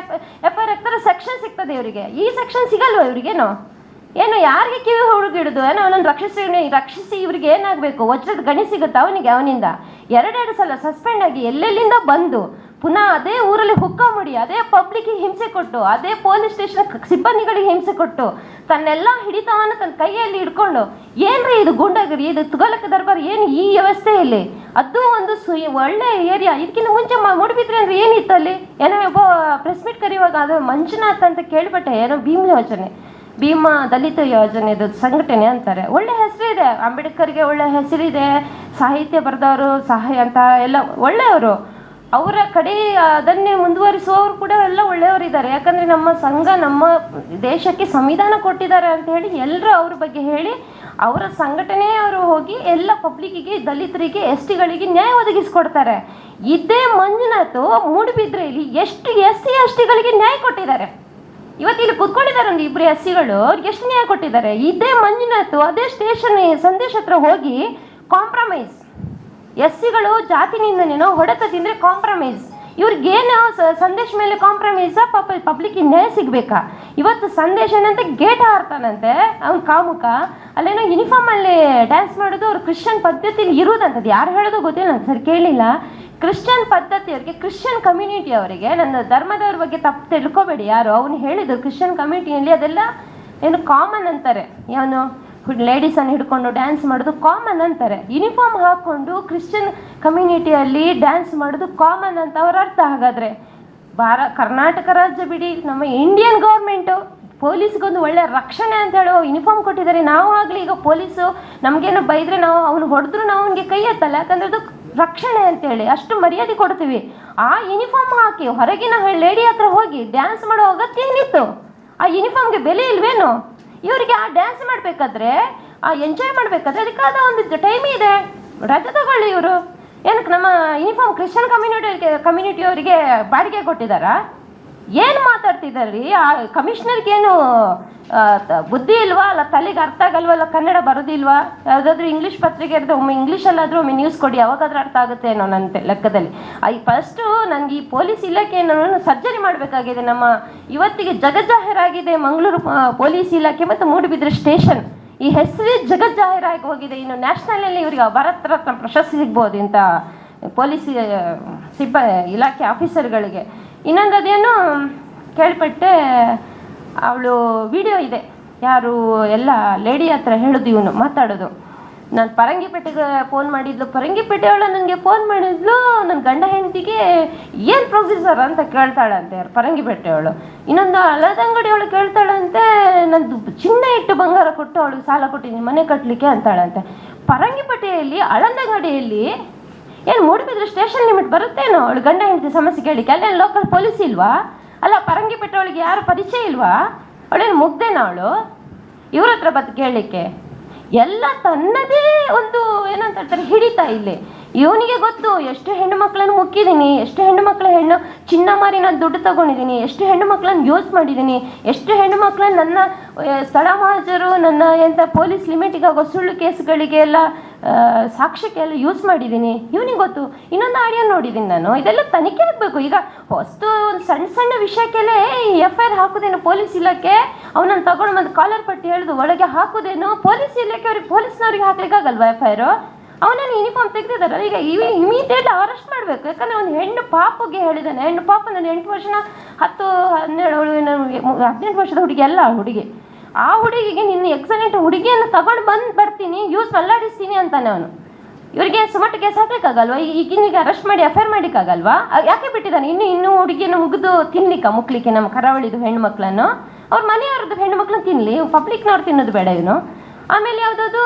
FIR ಹಾಕ್ತಾರೆ, ಸೆಕ್ಷನ್ ಸಿಗ್ತದೆ ಇವರಿಗೆ. ಈ ಸೆಕ್ಷನ್ ಸಿಗಲ್ವ ಇವ್ರಿಗೇನು? ಏನು ಯಾರಿಗೆ ಕಿವಿ ಹುಡುಗಿಡುದು? ಏನೋ ಅವನನ್ನು ರಕ್ಷಿಸಿ ಇವ್ರಿಗೆ ಏನಾಗಬೇಕು? ವಜ್ರದ ಗಣಿ ಸಿಗುತ್ತೆ ಅವನಿಂದ. 2 ಸಲ ಸಸ್ಪೆಂಡ್ ಆಗಿ ಎಲ್ಲೆಲ್ಲಿಂದ ಬಂದು ಪುನಃ ಅದೇ ಊರಲ್ಲಿ ಹುಕ್ಕಾಮುಡಿ, ಅದೇ ಪಬ್ಲಿಕ್ಕಿಗೆ ಹಿಂಸೆ ಕೊಟ್ಟು, ಅದೇ ಪೊಲೀಸ್ ಸ್ಟೇಷನ್ ಸಿಬ್ಬಂದಿಗಳಿಗೆ ಹಿಂಸೆ ಕೊಟ್ಟು, ತನ್ನೆಲ್ಲ ಹಿಡಿತವನ್ನು ತನ್ನ ಕೈಯಲ್ಲಿ ಹಿಡ್ಕೊಂಡು, ಏನ್ರಿ ಇದು ಗುಂಡಗಿರಿ, ಇದು ತುಘಲಕ್ ದರ್ಬಾರ್, ಏನು ಈ ವ್ಯವಸ್ಥೆಯಲ್ಲಿ? ಅದು ಒಂದು ಒಳ್ಳೆ ಏರಿಯಾ. ಇದಕ್ಕಿಂತ ಮುಂಚೆ ಮೂಡಿಬಿದ್ರೆ ಅಂದ್ರೆ ಏನಿತ್ತು ಅಲ್ಲಿ? ಏನೋ ಒಬ್ಬ ಪ್ರೆಸ್ ಮೀಟ್ ಕರೆಯುವಾಗ ಅದು ಮಂಜುನಾಥ್ ಅಂತ ಕೇಳ್ಬಿಟ್ಟೆ, ಏನೋ ಭೀಮ ದಲಿತ ಯೋಜನೆದು ಸಂಘಟನೆ ಅಂತಾರೆ. ಒಳ್ಳೆ ಹೆಸರಿದೆ, ಅಂಬೇಡ್ಕರ್ಗೆ ಒಳ್ಳೆ ಹೆಸರಿದೆ, ಸಾಹಿತ್ಯ ಬರೆದವರು ಸಹಾಯ ಅಂತ ಎಲ್ಲ ಒಳ್ಳೆಯವರು. ಅವರ ಕಡೆ ಅದನ್ನೇ ಮುಂದುವರಿಸುವವರು ಕೂಡ ಎಲ್ಲ ಒಳ್ಳೆಯವರಿದ್ದಾರೆ. ಯಾಕಂದರೆ ನಮ್ಮ ಸಂಘ ನಮ್ಮ ದೇಶಕ್ಕೆ ಸಂವಿಧಾನ ಕೊಟ್ಟಿದ್ದಾರೆ ಅಂತ ಹೇಳಿ ಎಲ್ಲರೂ ಅವ್ರ ಬಗ್ಗೆ ಹೇಳಿ, ಅವರ ಸಂಘಟನೆಯವರು ಹೋಗಿ ಎಲ್ಲ ಪಬ್ಲಿಕ್ಕಿಗೆ, ದಲಿತರಿಗೆ, STಗಳಿಗೆ ನ್ಯಾಯ ಒದಗಿಸ್ಕೊಡ್ತಾರೆ. ಇದೇ ಮಂಜುನಾಥ್ ಮೂಡುಬಿದ್ರೆಯಲ್ಲಿ ಎಷ್ಟು SC STಗಳಿಗೆ ನ್ಯಾಯ ಕೊಟ್ಟಿದ್ದಾರೆ. ಇವತ್ತು ಇಲ್ಲಿ ಕೂತ್ಕೊಂಡಿದ್ದಾರೆ ಒಂದು 2 SCಗಳು, ಅವ್ರಿಗೆ ಎಷ್ಟು ನ್ಯಾಯ ಕೊಟ್ಟಿದ್ದಾರೆ. ಇದೇ ಮಂಜುನಾಥ್ ಅದೇ ಸ್ಟೇಷನ್ ಸಂದೇಶ್ ಹತ್ರ ಹೋಗಿ ಕಾಂಪ್ರಮೈಸ್, SCಗಳು ಜಾತಿ ನಿಂದನೇನೋ ಹೊಡೆತ ತಿಂದರೆ ಕಾಂಪ್ರಮೈಸ್, ಇವ್ರಿಗೇನೋ ಸಂದೇಶ ಮೇಲೆ ಕಾಂಪ್ರಮೈಸ? ಪಬ್ಲಿಕ್ ನ್ಯಾಯ ಸಿಗಬೇಕಾ? ಇವತ್ತು ಸಂದೇಶ ಏನಂತೆ ಗೇಟ್ ಹಾರ್ತಾನಂತೆ ಅವ್ನು ಕಾಮುಕ, ಅಲ್ಲೇನೋ ಯೂನಿಫಾರ್ಮಲ್ಲಿ ಡ್ಯಾನ್ಸ್ ಮಾಡೋದು ಅವ್ರು ಕ್ರಿಶ್ಚಿಯನ್ ಪದ್ಧತಿಲಿ ಇರುವುದಂಥದ್ದು. ಯಾರು ಹೇಳೋದು ಗೊತ್ತಿಲ್ಲ, ನಾನು ಸರಿ ಕೇಳಿಲ್ಲ. ಕ್ರಿಶ್ಚಿಯನ್ ಪದ್ಧತಿಯವರಿಗೆ, ಕ್ರಿಶ್ಚಿಯನ್ ಕಮ್ಯುನಿಟಿ ಅವರಿಗೆ, ನನ್ನ ಧರ್ಮದವ್ರ ಬಗ್ಗೆ ತಪ್ಪು ತಿಳ್ಕೊಬೇಡಿ ಯಾರು, ಅವನು ಹೇಳಿದ್ರು ಕ್ರಿಶ್ಚಿಯನ್ ಕಮ್ಯುನಿಟಿಯಲ್ಲಿ ಅದೆಲ್ಲ ಏನು ಕಾಮನ್ ಅಂತಾರೆ. ಅವನು ಲೇಡೀಸನ್ನು ಹಿಡ್ಕೊಂಡು ಡ್ಯಾನ್ಸ್ ಮಾಡೋದು ಕಾಮನ್ ಅಂತಾರೆ. ಯೂನಿಫಾರ್ಮ್ ಹಾಕ್ಕೊಂಡು ಕ್ರಿಶ್ಚಿಯನ್ ಕಮ್ಯುನಿಟಿಯಲ್ಲಿ ಡ್ಯಾನ್ಸ್ ಮಾಡೋದು ಕಾಮನ್ ಅಂತ ಅವ್ರ ಅರ್ಥ. ಹಾಗಾದರೆ ಕರ್ನಾಟಕ ರಾಜ್ಯ ಬಿಡಿ, ನಮ್ಮ ಇಂಡಿಯನ್ ಗೌರ್ಮೆಂಟು ಪೊಲೀಸ್ಗೊಂದು ಒಳ್ಳೆ ರಕ್ಷಣೆ ಅಂತ ಹೇಳೋ ಯೂನಿಫಾರ್ಮ್ ಕೊಟ್ಟಿದ್ದಾರೆ. ನಾವು ಆಗಲಿ ಈಗ ಪೊಲೀಸು ನಮಗೇನೋ ಬೈದರೆ ನಾವು ಅವ್ನು ಹೊಡೆದ್ರು ನಾವು ಅವನಿಗೆ ಕೈ ಎತ್ತಲ್ಲ, ಯಾಕಂದರೆ ಅದು ರಕ್ಷಣೆ ಅಂತೇಳಿ ಅಷ್ಟು ಮರ್ಯಾದೆ ಕೊಡ್ತೀವಿ. ಆ ಯೂನಿಫಾರ್ಮ್ ಹಾಕಿ ಹೊರಗಿನ ಲೇಡಿ ಹತ್ರ ಹೋಗಿ ಡ್ಯಾನ್ಸ್ ಮಾಡೋ ಅಗತ್ಯ ಏನಿತ್ತು? ಆ ಯೂನಿಫಾರ್ಮ್ಗೆ ಬೆಲೆ ಇಲ್ವೇನು? ಇವರಿಗೆ ಆ ಡ್ಯಾನ್ಸ್ ಮಾಡಬೇಕಾದ್ರೆ, ಆ ಎಂಜಾಯ್ ಮಾಡಬೇಕಾದ್ರೆ ಅದಕ್ಕಾದ ಒಂದು ಟೈಮ್ ಇದೆ, ರಜೆ ತಗೊಳ್ಳಿ. ಇವರು ಏನಕ್ಕೆ ನಮ್ಮ ಯೂನಿಫಾರ್ಮ್ ಕ್ರಿಶ್ಚಿಯನ್ ಕಮ್ಯುನಿಟಿಯವರಿಗೆ ಬಾಡಿಗೆ ಕೊಟ್ಟಿದ್ದಾರಾ? ಏನು ಮಾತಾಡ್ತಿದ್ದಾರೆ? ಆ ಕಮಿಷನರ್ಗೇನು ಬುದ್ಧಿ ಇಲ್ವಾ? ಅಲ್ಲ ತಲೆಗೆ ಅರ್ಥ ಆಗಲ್ವಾ? ಅಲ್ಲ ಕನ್ನಡ ಬರೋದಿಲ್ವಾ? ಯಾವುದಾದ್ರೂ ಇಂಗ್ಲೀಷ್ ಪತ್ರಿಕೆ ಇರುತ್ತೆ, ಒಮ್ಮೆ ಇಂಗ್ಲೀಷಲ್ಲಾದರೂ ಒಮ್ಮೆ ನ್ಯೂಸ್ ಕೊಡಿ, ಯಾವಾಗಾದ್ರೂ ಅರ್ಥ ಆಗುತ್ತೆ ಏನೋ ನನ್ನ ಲೆಕ್ಕದಲ್ಲಿ. ಫಸ್ಟು ನನಗೆ ಈ ಪೊಲೀಸ್ ಇಲಾಖೆಯನ್ನು ಸರ್ಜರಿ ಮಾಡಬೇಕಾಗಿದೆ. ನಮ್ಮ ಇವತ್ತಿಗೆ ಜಗಜ್ಜಾಹೀರಾಗಿದೆ ಮಂಗಳೂರು ಪೊಲೀಸ್ ಇಲಾಖೆ ಮತ್ತು ಮೂಡುಬಿದ್ರೆ ಸ್ಟೇಷನ್. ಈ ಹೆಸರೇ ಜಗಜ್ಜಾಹೀರಾಗಿ ಹೋಗಿದೆ. ಇನ್ನು ನ್ಯಾಷನಲಲ್ಲಿ ಇವರಿಗೆ ಭಾರತ ರತ್ನ ಪ್ರಶಸ್ತಿ ಸಿಗ್ಬೋದು ಇಂಥ ಪೊಲೀಸ್ ಇಲಾಖೆ ಆಫೀಸರ್ಗಳಿಗೆ. ಇನ್ನೊಂದು ಅದೇನು ಕೇಳ್ಪಟ್ಟೆ, ಅವಳು ವಿಡಿಯೋ ಇದೆ, ಯಾರು ಎಲ್ಲ ಲೇಡಿ ಹತ್ರ ಹೇಳೋದು, ಇವನು ಮಾತಾಡೋದು. ನಾನು ಪರಂಗಿಪೇಟೆಗೆ ಫೋನ್ ಮಾಡಿದ್ಲು, ಪರಂಗಿಪೇಟೆಯವಳು ನನಗೆ ಫೋನ್ ಮಾಡಿದ್ಲು, ನನ್ನ ಗಂಡ ಹೆಂಡತಿಗೆ ಏನು ಪ್ರೊಸೀಜರ್ ಅಂತ ಕೇಳ್ತಾಳಂತೆ ಪರಂಗಿಪೇಟೆಯವಳು. ಇನ್ನೊಂದು ಹಳದಂಗಡಿಯವಳು ಕೇಳ್ತಾಳಂತೆ, ನಂದು ಚಿನ್ನ ಇಟ್ಟು ಬಂಗಾರ ಕೊಟ್ಟು ಅವಳಿಗೆ ಸಾಲ ಕೊಟ್ಟಿದ್ದೀನಿ ಮನೆ ಕಟ್ಟಲಿಕ್ಕೆ ಅಂತಾಳಂತೆ. ಪರಂಗಿಪೇಟೆಯಲ್ಲಿ ಹಳದಂಗಡಿಯಲ್ಲಿ ಏನು ಮೂಡುಬಿದ್ರೆ ಸ್ಟೇಷನ್ ಲಿಮಿಟ್ ಬರುತ್ತೇನೋ ಅವಳು ಗಂಡ ಹೆಂಡತಿ ಸಮಸ್ಯೆ ಕೇಳಲಿಕ್ಕೆ? ಅಲ್ಲೇನು ಲೋಕಲ್ ಪೊಲೀಸ್ ಇಲ್ವಾ? ಅಲ್ಲ ಪರಂಗಿಪೇಟೆ ಅವಳಿಗೆ ಯಾರು ಪರಿಚಯ ಇಲ್ವಾ? ಅವಳೇನು ಮುಗ್ದೇನ ಅವಳು ಇವ್ರ ಹತ್ರ ಬತ್ತು ಕೇಳಲಿಕ್ಕೆ? ಎಲ್ಲ ತನ್ನದೇ ಒಂದು ಏನಂತ ಹೇಳ್ತಾರೆ ಹಿಡಿತಾ ಇಲ್ಲಿ. ಇವನಿಗೆ ಗೊತ್ತು ಎಷ್ಟು ಹೆಣ್ಣು ಮಕ್ಕಳನ್ನು ಮುಕ್ಕಿದ್ದೀನಿ, ಎಷ್ಟು ಹೆಣ್ಣು ಮಕ್ಕಳ ಚಿನ್ನ ಮಾರಿ ನಾನು ದುಡ್ಡು ತಗೊಂಡಿದ್ದೀನಿ, ಎಷ್ಟು ಹೆಣ್ಣು ಮಕ್ಕಳನ್ನು ಯೂಸ್ ಮಾಡಿದ್ದೀನಿ, ಎಷ್ಟು ಹೆಣ್ಣು ಮಕ್ಕಳನ್ನು ನನ್ನ ಸ್ಥಳ ಮಹಾಜರು, ನನ್ನ ಎಂಥ ಪೊಲೀಸ್ ಲಿಮಿಟಿಗೆ ಆಗೋ ಸುಳ್ಳು ಕೇಸ್ಗಳಿಗೆ ಎಲ್ಲ ಸಾಕ್ಷ್ಯಕ್ಕೆಲ್ಲ ಯೂಸ್ ಮಾಡಿದ್ದೀನಿ. ಇವನಿಗೆ ಗೊತ್ತು. ಇನ್ನೊಂದು ಆಡಿಯೋ ನೋಡಿದ್ದೀನಿ ನಾನು, ಇದೆಲ್ಲ ತನಿಖೆ ಆಗಬೇಕು. ಈಗ ಹೊಸ್ತು ಒಂದು ಸಣ್ಣ ಸಣ್ಣ ವಿಷಯಕ್ಕೆಲ್ಲೇ FIR ಹಾಕೋದೇನು ಪೊಲೀಸ್ ಇಲಾಖೆ? ಅವನನ್ನು ತಗೊಂಡು ಬಂದು ಕಾಲರ್ ಪಟ್ಟಿ ಹೇಳಿದು ಒಳಗೆ ಹಾಕೋದೇನು ಪೊಲೀಸ್ ಇಲಾಖೆ? ಅವ್ರಿಗೆ ಪೊಲೀಸ್ನವ್ರಿಗೆ ಹಾಕ್ಲಿಕ್ಕಾಗಲ್ವಾ FIR? ಅವನನ್ನು ಯೂನಿಫಾರ್ಮ್ ತೆಗೆದಿದ್ದಾರೆ. ಈಗ ಇಮಿಡಿಯೇಟ್ಲಿ ಅರೆಸ್ಟ್ ಮಾಡಬೇಕು. ಯಾಕಂದರೆ ಒಂದು ಹೆಣ್ಣು ಪಾಪಗೆ ಹೇಳಿದ್ದಾನೆ. ಹೆಣ್ಣು ಪಾಪ ನಾನು 8 ವರ್ಷನ 18 ವರ್ಷದ ಹುಡುಗಿ ಅಲ್ಲ ಹುಡುಗಿ. ಆ ಹುಡುಗಿಗೆ ನಿನ್ನ ಎಕ್ಸಲೆಂಟ್ ಹುಡುಗಿಯನ್ನು ತಗೊಂಡು ಬರ್ತೀನಿ, ಅಲ್ಲಾಡಿಸ್ತೀನಿ ಅಂತಾನೆ ಅವನು. ಇವರಿಗೆ ಸುಮಟ್ಟು ಕೇಸ್ ಹಾಕ್ಲಿಕ್ಕಾಗಲ್ವಾ? ಈಗಿನಿಗೆ ಅರೆಸ್ಟ್ ಮಾಡಿ FIR ಮಾಡಿಕ್ಕಾಗಲ್ವಾ? ಯಾಕೆ ಬಿಟ್ಟಿದ್ದಾನೆ? ಇನ್ನೂ ಹುಡುಗಿಯನ್ನು ಮುಗಿದು ಮುಕ್ಲಿಕ್ಕೆ ನಮ್ಮ ಕರಾವಳಿದು ಹೆಣ್ಮಕ್ಳನ್ನು, ಅವ್ರ ಮನೆಯವ್ರದ್ದು ಹೆಣ್ಮಕ್ಳನ್ನ ತಿನ್ನಲಿ, ಪಬ್ಲಿಕ್ನವ್ರು ತಿನ್ನೋದು ಬೇಡ ಇವನು. ಆಮೇಲೆ ಯಾವುದಾದ್ರು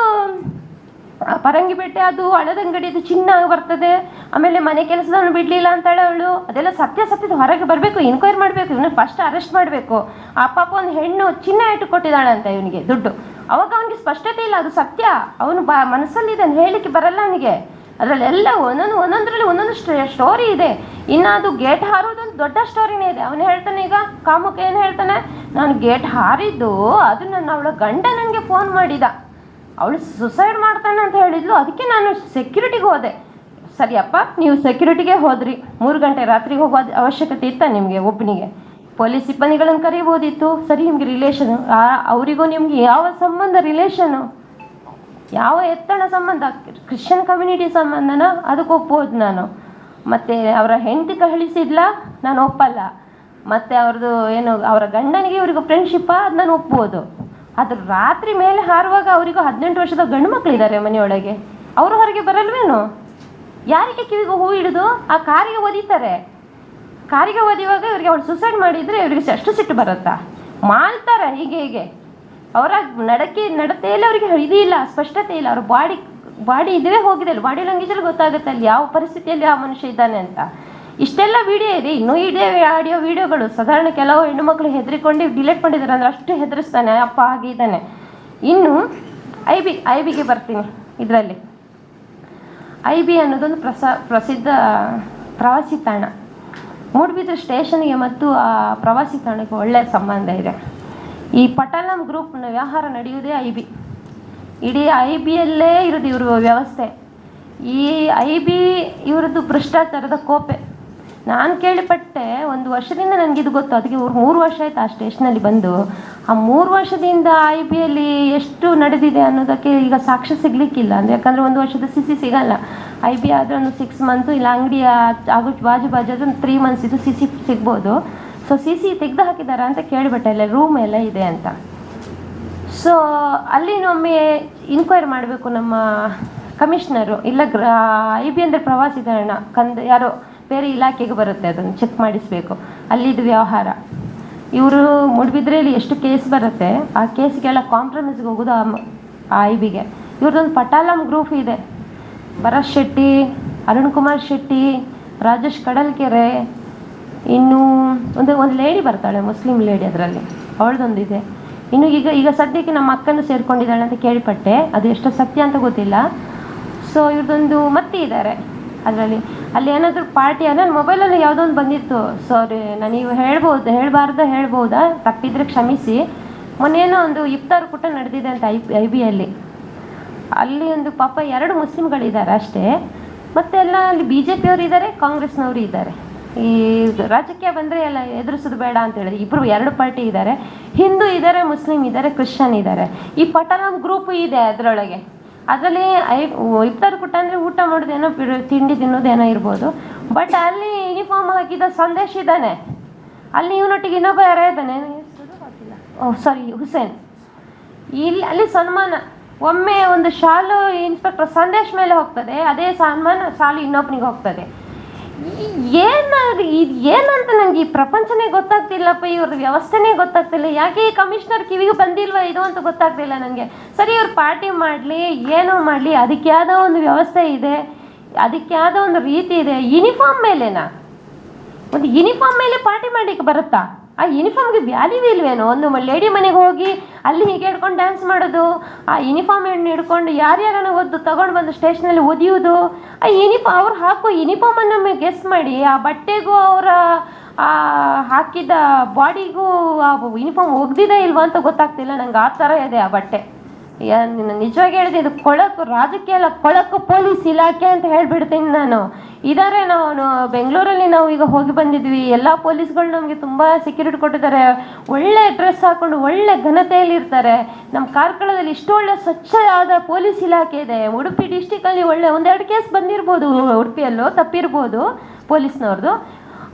ಪರಂಗಿಪೇಟೆ ಅದು ಹಳದಂಗಡಿದು ಚಿನ್ನ ಬರ್ತದೆ. ಆಮೇಲೆ ಮನೆ ಕೆಲಸದವನು ಬಿಡಲಿಲ್ಲ ಅಂತಾಳೆ ಅವಳು. ಅದೆಲ್ಲ ಸತ್ಯದ ಹೊರಗೆ ಬರಬೇಕು, ಎನ್ಕ್ವೈರಿ ಮಾಡಬೇಕು, ಇವನ್ನ ಫಸ್ಟ್ ಅರೆಸ್ಟ್ ಮಾಡಬೇಕು. ಆ ಪಾಪ ಒಂದು ಹೆಣ್ಣು ಚಿನ್ನ ಇಟ್ಟು ಕೊಟ್ಟಿದ್ದಾಳೆ ಅಂತ ಇವನಿಗೆ ದುಡ್ಡು. ಅವಾಗ ಅವನಿಗೆ ಸ್ಪಷ್ಟತೆ ಇಲ್ಲ, ಅದು ಸತ್ಯ. ಅವನು ಮನಸ್ಸಲ್ಲಿ ಇದನ್ನು ಹೇಳಲಿಕ್ಕೆ ಬರಲ್ಲ ಅವನಿಗೆ. ಅದರಲ್ಲೆಲ್ಲ ಒಂದೊಂದರಲ್ಲಿ ಒಂದೊಂದು ಸ್ಟೋರಿ ಇದೆ. ಇನ್ನು ಅದು ಗೇಟ್ ಹಾರೋದೊಂದು ದೊಡ್ಡ ಸ್ಟೋರಿನೇ ಇದೆ. ಅವನು ಹೇಳ್ತಾನೆ, ಈಗ ಕಾಮುಕ ಏನು ಹೇಳ್ತಾನೆ, ನಾನು ಗೇಟ್ ಹಾರಿದ್ದು ಅದು ಅವಳ ಗಂಡ ನನಗೆ ಫೋನ್ ಮಾಡಿದ, ಅವಳು ಸುಸೈಡ್ ಮಾಡ್ತಾನೆ ಅಂತ ಹೇಳಿದ್ಲು, ಅದಕ್ಕೆ ನಾನು ಸೆಕ್ಯೂರಿಟಿಗೆ ಹೋದೆ. ಸರಿಯಪ್ಪ, ನೀವು ಸೆಕ್ಯೂರಿಟಿಗೆ ಹೋದ್ರಿ, 3 ಗಂಟೆ ರಾತ್ರಿಗೆ ಹೋಗೋದು ಅವಶ್ಯಕತೆ ಇತ್ತ ನಿಮಗೆ? ಒಬ್ಬನಿಗೆ ಪೊಲೀಸ್ ಸಿಬ್ಬಂದಿಗಳನ್ನು ಕರೀಬೋದಿತ್ತು. ಸರಿ, ನಿಮಗೆ ರಿಲೇಷನು, ಅವರಿಗೂ ನಿಮಗೆ ಯಾವ ಸಂಬಂಧ? ರಿಲೇಷನು ಯಾವ ಎತ್ತಣ ಸಂಬಂಧ? ಕ್ರಿಶ್ಚಿಯನ್ ಕಮ್ಯುನಿಟಿ ಸಂಬಂಧನ? ಅದಕ್ಕೆ ಒಪ್ಬೋದು ನಾನು. ಮತ್ತು ಅವರ ಹೆಂಡತಿ ಕಳಿಸಿದ್ಲ, ನಾನು ಒಪ್ಪಲ್ಲ. ಮತ್ತು ಅವ್ರದ್ದು ಏನು ಅವರ ಗಂಡನಿಗೆ ಇವರಿಗೂ ಫ್ರೆಂಡ್ಶಿಪ್ಪ, ಅದು ನಾನು ಒಪ್ಬೋದು. ಅದು ರಾತ್ರಿ ಮೇಲೆ ಹಾರುವಾಗ ಅವರಿಗೂ 18 ವರ್ಷದ ಗಂಡು ಮಕ್ಕಳಿದ್ದಾರೆ ಮನೆಯೊಳಗೆ, ಅವರು ಹೊರಗೆ ಬರಲ್ವೇನು? ಯಾರಿಗೆ ಕಿವಿಗೆ ಹೂ ಹಿಡಿದು ಆ ಕಾರಿಗೆ ಒದಿತಾರೆ? ಕಾರಿಗೆ ಒದಿಯುವಾಗ ಇವರಿಗೆ ಅವಳು ಸುಸೈಡ್ ಮಾಡಿದರೆ ಇವರಿಗೆ ಅಷ್ಟು ಸಿಟ್ಟು ಬರುತ್ತಾ? ಮಾಡ್ತಾರೆ ಹೀಗೆ. ಅವರ ನಡತೆಯಲ್ಲಿ ಅವರಿಗೆ ಇಲ್ಲ, ಸ್ಪಷ್ಟತೆ ಇಲ್ಲ. ಅವ್ರ ಬಾಡಿ ಇದುವೇ ಹೋಗಿದೆ, ಬಾಡಿ ಲ್ಯಾಂಗ್ವೇಜಲ್ಲಿ ಗೊತ್ತಾಗುತ್ತೆ ಅಲ್ಲಿ ಯಾವ ಪರಿಸ್ಥಿತಿಯಲ್ಲಿ ಆ ಮನುಷ್ಯ ಇದ್ದಾನೆ ಅಂತ. ಇಷ್ಟೆಲ್ಲ ವಿಡಿಯೋ ಇದೆ, ಇನ್ನೂ ಇದೆ ಆಡಿಯೋ ವಿಡಿಯೋಗಳು. ಸಾಧಾರಣ ಕೆಲವು ಹೆಣ್ಣುಮಕ್ಳು ಹೆದರಿಕೊಂಡು ಡಿಲೇಟ್ ಮಾಡಿದ್ದಾರೆ, ಅಂದರೆ ಅಷ್ಟು ಹೆದರಿಸ್ತಾನೆ ಅಪ್ಪ ಆಗಿದ್ದಾನೆ. ಇನ್ನು ಐ ಬಿಗೆ ಬರ್ತೀನಿ. ಇದರಲ್ಲಿ IB ಅನ್ನೋದೊಂದು ಪ್ರಸಿದ್ಧ ಪ್ರವಾಸಿ ತಾಣ. ಮೂಡುಬಿದ್ರೆ ಸ್ಟೇಷನ್ಗೆ ಮತ್ತು ಆ ಪ್ರವಾಸಿ ತಾಣಕ್ಕೆ ಒಳ್ಳೆಯ ಸಂಬಂಧ ಇದೆ. ಈ ಪಟಾಲಂ ಗ್ರೂಪ್ನ ವ್ಯವಹಾರ ನಡೆಯುವುದೇ IB. ಇಡೀ IBಯಲ್ಲೇ ಇರೋದು ಇವ್ರ ವ್ಯವಸ್ಥೆ. ಈ IB ಇವ್ರದ್ದು ಭ್ರಷ್ಟಾಚಾರದ ಕೋಪೆ. ನಾನು ಕೇಳಿಪಟ್ಟೆ, 1 ವರ್ಷದಿಂದ ನನಗಿದು ಗೊತ್ತು. ಅದಕ್ಕೆ ಇವ್ರು 3 ವರ್ಷ ಆಯ್ತು ಆ ಸ್ಟೇಷನಲ್ಲಿ ಬಂದು. ಆ 3 ವರ್ಷದಿಂದ IBಯಲ್ಲಿ ಎಷ್ಟು ನಡೆದಿದೆ ಅನ್ನೋದಕ್ಕೆ ಈಗ ಸಾಕ್ಷ್ಯ ಸಿಗಲಿಕ್ಕಿಲ್ಲ. ಅಂದರೆ ಯಾಕಂದರೆ 1 ವರ್ಷದ CC ಸಿಗಲ್ಲ. IB ಆದರೆ ಒಂದು 6 ಮಂತು, ಇಲ್ಲ ಅಂಗಡಿಯ ಬಾಜು ಆದರೆ ಒಂದು 3 ಮಂತ್ಸ್ ಇದು CC ಸಿಗ್ಬೋದು. ಸೊ CC ತೆಗೆದು ಹಾಕಿದ್ದಾರೆ ಅಂತ ಕೇಳಿಬಿಟ್ಟೆ, ಎಲ್ಲ ರೂಮ್ ಎಲ್ಲ ಇದೆ ಅಂತ. ಸೊ ಅಲ್ಲಿ ಒಮ್ಮೆ ಇನ್ಕ್ವೈರಿ ಮಾಡಬೇಕು ನಮ್ಮ ಕಮಿಷ್ನರು. ಇಲ್ಲ IB ಅಂದರೆ ಪ್ರವಾಸಿ ತಾಣ ಯಾರೋ ಬೇರೆ ಇಲಾಖೆಗೆ ಬರುತ್ತೆ, ಅದನ್ನು ಚೆಕ್ ಮಾಡಿಸಬೇಕು ಅಲ್ಲಿದ್ದು ವ್ಯವಹಾರ. ಇವರು ಮೂಡುಬಿದ್ರೆಯಲ್ಲಿ ಎಷ್ಟು ಕೇಸ್ ಬರುತ್ತೆ, ಆ ಕೇಸ್ಗೆಲ್ಲ ಕಾಂಪ್ರಮೈಸ್ಗೆ ಹೋಗೋದು ಆ IBಗೆ. ಇವ್ರದ್ದೊಂದು ಪಟಾಲಂ ಗ್ರೂಪ್ ಇದೆ. ಭರತ್ ಶೆಟ್ಟಿ, ಅರುಣ್ ಕುಮಾರ್ ಶೆಟ್ಟಿ, ರಾಜೇಶ್ ಕಡಲ್ಕೆರೆ, ಇನ್ನು ಒಂದು ಲೇಡಿ ಬರ್ತಾಳೆ, ಮುಸ್ಲಿಂ ಲೇಡಿ, ಅದರಲ್ಲಿ ಅವಳದೊಂದಿದೆ. ಇನ್ನು ಈಗ ಸದ್ಯಕ್ಕೆ ನಮ್ಮ ಅಕ್ಕನೂ ಸೇರ್ಕೊಂಡಿದ್ದಾಳೆ ಅಂತ ಕೇಳಿಪಟ್ಟೆ, ಅದು ಎಷ್ಟು ಸತ್ಯ ಅಂತ ಗೊತ್ತಿಲ್ಲ. ಸೊ ಇವ್ರದ್ದೊಂದು ಮತ್ತೆ ಇದ್ದಾರೆ ಅದರಲ್ಲಿ. ಅಲ್ಲಿ ಏನಾದರೂ ಪಾರ್ಟಿ ನನ್ನ ಮೊಬೈಲಲ್ಲಿ ಯಾವುದೋ ಒಂದು ಬಂದಿತ್ತು. ಸಾರಿ, ನಾನು ಹೇಳ್ಬೋದಾ? ತಪ್ಪಿದರೆ ಕ್ಷಮಿಸಿ. ಮೊನ್ನೇನೋ ಒಂದು ಇಫ್ತಾರ್ ಕೂಟ ನಡೆದಿದೆ ಅಂತ IBಯಲ್ಲಿ. ಅಲ್ಲಿ ಒಂದು ಪಾಪ 2 ಮುಸ್ಲಿಮ್ಗಳಿದ್ದಾರೆ ಅಷ್ಟೇ. ಮತ್ತೆಲ್ಲ ಅಲ್ಲಿ BJPಯವರು ಇದ್ದಾರೆ, ಕಾಂಗ್ರೆಸ್ನವರು ಇದ್ದಾರೆ. ಈ ರಾಜ್ಯಕ್ಕೆ ಬಂದರೆ ಎಲ್ಲ ಎದುರಿಸೋದು ಬೇಡ ಅಂತ ಹೇಳಿದ್ರೆ 2 ಪಾರ್ಟಿ ಇದ್ದಾರೆ. ಹಿಂದೂ ಇದ್ದಾರೆ, ಮುಸ್ಲಿಂ ಇದ್ದಾರೆ, ಕ್ರಿಶ್ಚಿಯನ್ ಇದ್ದಾರೆ. ಈ ಪಟಾಲಂ ಗ್ರೂಪ್ ಇದೆ ಅದರೊಳಗೆ. ಅದರಲ್ಲಿ ಇಫ್ತಾರ್ ಕೂಟ ಅಂದರೆ ಊಟ ಮಾಡೋದೇನೋ, ತಿಂಡಿ ತಿನ್ನೋದೇನೋ ಇರ್ಬೋದು. ಬಟ್ ಅಲ್ಲಿ ಯೂನಿಫಾರ್ಮ್ ಹಾಕಿದ ಸಂದೇಶ್ ಇದ್ದಾನೆ. ಅಲ್ಲಿ ಇವನೊಟ್ಟಿಗೆ ಇನ್ನೊಬ್ಬ ಯಾರೋ ಇದ್ದಾನೆ, ಹುಸೇನ್. ಅಲ್ಲಿ ಸನ್ಮಾನ ಒಮ್ಮೆ ಒಂದು ಶಾಲು ಇನ್ಸ್ಪೆಕ್ಟರ್ ಸಂದೇಶ್ ಮೇಲೆ ಹೋಗ್ತದೆ, ಅದೇ ಸನ್ಮಾನ ಶಾಲು ಇನ್ನೊಬ್ಬನಿಗೆ ಹೋಗ್ತದೆ. ಏನಂತ ನನಗೆ ಈ ಪ್ರಪಂಚನೇ ಗೊತ್ತಾಗ್ತಿಲ್ಲಪ್ಪ, ಇವ್ರ ವ್ಯವಸ್ಥೆನೇ ಗೊತ್ತಾಗ್ತಿಲ್ಲ. ಯಾಕೆ ಈ ಕಮಿಷನರ್ ಕಿವಿಗೆ ಬಂದಿಲ್ವಾ ಇದು ಅಂತ ಗೊತ್ತಾಗ್ತಿಲ್ಲ ನನಗೆ. ಸರಿ, ಇವ್ರು ಪಾರ್ಟಿ ಮಾಡಲಿ, ಏನೋ ಮಾಡಲಿ, ಅದಕ್ಕೆ ಆದ ಒಂದು ವ್ಯವಸ್ಥೆ ಇದೆ, ಅದಕ್ಕೆ ಆದ ಒಂದು ರೀತಿ ಇದೆ. ಯೂನಿಫಾರ್ಮ್ ಮೇಲೆನಾ? ಒಂದು ಯೂನಿಫಾರ್ಮ್ ಮೇಲೆ ಪಾರ್ಟಿ ಮಾಡಲಿಕ್ಕೆ ಬರುತ್ತಾ? ಆ ಯೂನಿಫಾರ್ಮ್ಗೆ ವ್ಯಾಲ್ಯೂ ಇಲ್ವೇನೋ? ಒಂದು ಲೇಡಿ ಮನೆಗೆ ಹೋಗಿ ಅಲ್ಲಿ ಹೀಗೆ ಹಿಡ್ಕೊಂಡು ಡ್ಯಾನ್ಸ್ ಮಾಡೋದು, ಆ ಯೂನಿಫಾರ್ಮ್ ಹಿಡ್ಕೊಂಡು ಯಾರ್ಯಾರನ್ನ ತಗೊಂಡು ಬಂದು ಸ್ಟೇಷನಲ್ಲಿ ಒದಿಯೋದು, ಆ ಅವ್ರು ಹಾಕೋ ಯೂನಿಫಾರ್ಮನ್ನು ಗೆಸ್ ಮಾಡಿ, ಆ ಬಟ್ಟೆಗೂ ಅವರ ಹಾಕಿದ ಬಾಡಿಗೂ ಆ ಯೂನಿಫಾರ್ಮ್ ಒಗ್ದಿದೆ ಇಲ್ವಾ ಅಂತ ಗೊತ್ತಾಗ್ತಿಲ್ಲ ನಂಗೆ. ಆ ಥರ ಇದೆ ಆ ಬಟ್ಟೆ. ನಿಜವಾಗಿ ಹೇಳಿದೆ, ಇದು ಕೊಳಕು ರಾಜಕೀಯ ಅಲ್ಲ, ಕೊಳಕು ಪೊಲೀಸ್ ಇಲಾಖೆ ಅಂತ ಹೇಳ್ಬಿಡ್ತೀನಿ ನಾನು. ಇದಾರೆ, ನಾವು ಬೆಂಗಳೂರಲ್ಲಿ ನಾವು ಈಗ ಹೋಗಿ ಬಂದಿದ್ವಿ, ಎಲ್ಲ ಪೊಲೀಸ್ಗಳು ನಮಗೆ ತುಂಬ ಸೆಕ್ಯೂರಿಟಿ ಕೊಟ್ಟಿದ್ದಾರೆ, ಒಳ್ಳೆ ಡ್ರೆಸ್ ಹಾಕೊಂಡು ಒಳ್ಳೆ ಘನತೆಯಲ್ಲಿ ಇರ್ತಾರೆ. ನಮ್ಮ ಕಾರ್ಕಳದಲ್ಲಿ ಇಷ್ಟು ಒಳ್ಳೆ ಸ್ವಚ್ಛವಾದ ಪೊಲೀಸ್ ಇಲಾಖೆ ಇದೆ. ಉಡುಪಿ ಡಿಸ್ಟಿಕಲ್ಲಿ ಒಳ್ಳೆ 1-2 ಕೇಸ್ ಬಂದಿರ್ಬೋದು, ಉಡುಪಿಯಲ್ಲೂ ತಪ್ಪಿರ್ಬೋದು ಪೊಲೀಸ್ನವ್ರದ್ದು,